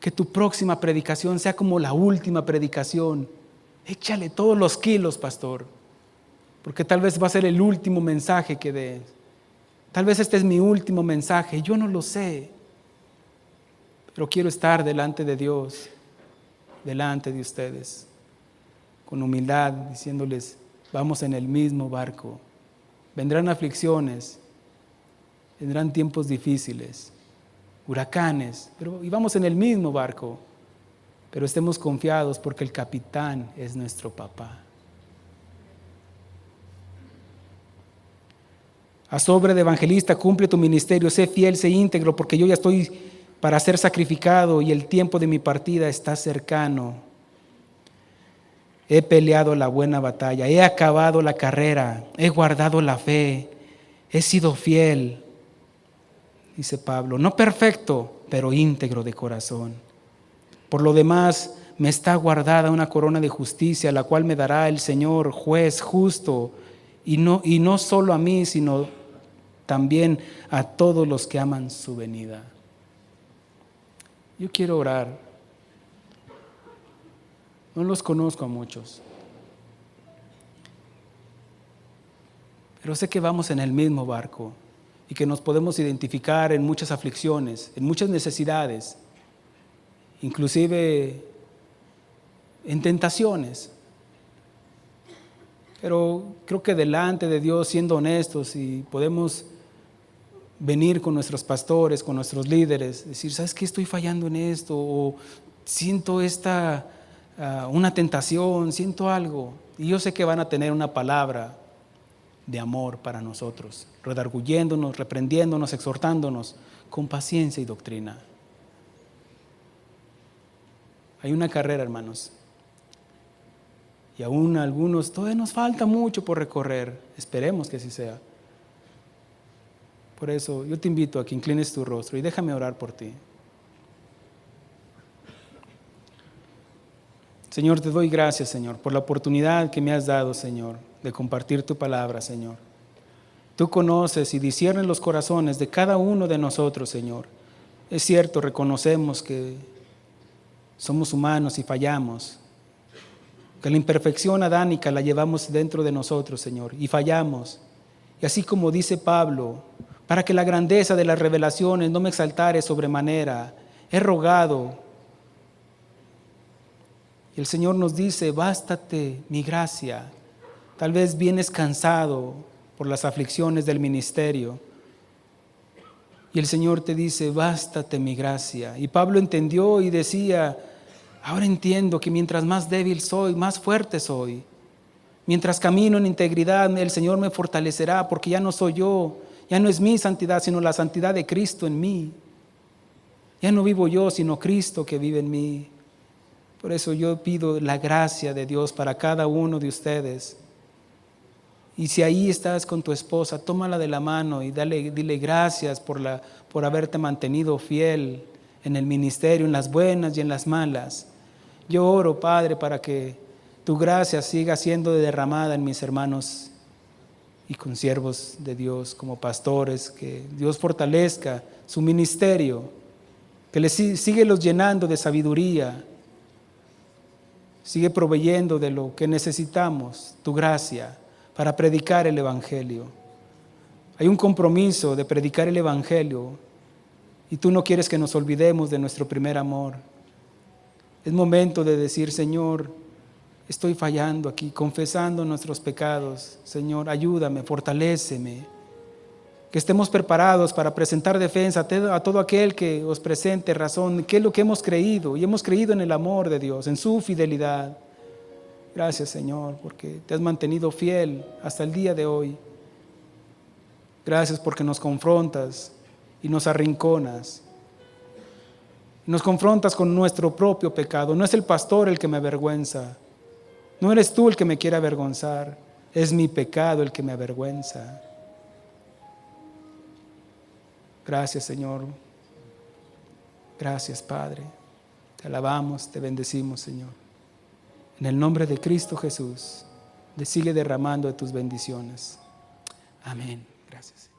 Que tu próxima predicación sea como la última predicación. Échale todos los kilos, pastor, porque tal vez va a ser el último mensaje que dé. Tal vez este es mi último mensaje, yo no lo sé, pero quiero estar delante de Dios, delante de ustedes, con humildad, diciéndoles, vamos en el mismo barco. Vendrán aflicciones, vendrán tiempos difíciles, huracanes, y vamos en el mismo barco, pero estemos confiados porque el capitán es nuestro papá. Haz obra de evangelista, cumple tu ministerio, sé fiel, sé íntegro, porque yo ya estoy para ser sacrificado y el tiempo de mi partida está cercano. He peleado la buena batalla, he acabado la carrera, he guardado la fe, he sido fiel, dice Pablo, no perfecto, pero íntegro de corazón. Por lo demás, me está guardada una corona de justicia, la cual me dará el Señor, juez justo, y no solo a mí, sino también a todos los que aman su venida. Yo quiero orar. No los conozco a muchos, pero sé que vamos en el mismo barco y que nos podemos identificar en muchas aflicciones, en muchas necesidades, inclusive en tentaciones. Pero creo que delante de Dios, siendo honestos, y podemos venir con nuestros pastores, con nuestros líderes, decir, ¿sabes qué? Estoy fallando en esto, o siento una tentación, siento algo. Y yo sé que van a tener una palabra de amor para nosotros, redarguyéndonos, reprendiéndonos, exhortándonos con paciencia y doctrina. Hay una carrera, hermanos, y aún a algunos todavía nos falta mucho por recorrer. Esperemos que así sea. Por eso yo te invito a que inclines tu rostro y déjame orar por ti. Señor, te doy gracias, Señor, por la oportunidad que me has dado, Señor, de compartir tu palabra, Señor. Tú conoces y disciernes los corazones de cada uno de nosotros, Señor. Es cierto, reconocemos que somos humanos y fallamos, que la imperfección adánica la llevamos dentro de nosotros, Señor, y fallamos. Y así como dice Pablo, para que la grandeza de las revelaciones no me exaltare sobremanera, he rogado. Y el Señor nos dice, bástate mi gracia. Tal vez vienes cansado por las aflicciones del ministerio. Y el Señor te dice, bástate mi gracia. Y Pablo entendió y decía, ahora entiendo que mientras más débil soy, más fuerte soy. Mientras camino en integridad, el Señor me fortalecerá, porque ya no soy yo, ya no es mi santidad, sino la santidad de Cristo en mí. Ya no vivo yo, sino Cristo que vive en mí. Por eso yo pido la gracia de Dios para cada uno de ustedes. Y si ahí estás con tu esposa, tómala de la mano y dile gracias por haberte mantenido fiel en el ministerio, en las buenas y en las malas. Yo oro, Padre, para que tu gracia siga siendo derramada en mis hermanos y consiervos de Dios como pastores, que Dios fortalezca su ministerio, que les sigue los llenando de sabiduría, sigue proveyendo de lo que necesitamos, tu gracia, para predicar el Evangelio. Hay un compromiso de predicar el Evangelio y tú no quieres que nos olvidemos de nuestro primer amor. Es momento de decir, Señor, estoy fallando aquí, confesando nuestros pecados. Señor, ayúdame, fortaléceme. que estemos preparados para presentar defensa a todo aquel que os presente razón, qué es lo que hemos creído, y hemos creído en el amor de Dios, en su fidelidad. Gracias, Señor, porque te has mantenido fiel hasta el día de hoy. Gracias porque nos confrontas y nos arrinconas. Nos confrontas con nuestro propio pecado. No es el pastor el que me avergüenza. No eres tú el que me quiere avergonzar. Es mi pecado el que me avergüenza. Gracias, Señor. Gracias, Padre. Te alabamos, te bendecimos, Señor. En el nombre de Cristo Jesús, sigue derramando de tus bendiciones. Amén. Gracias.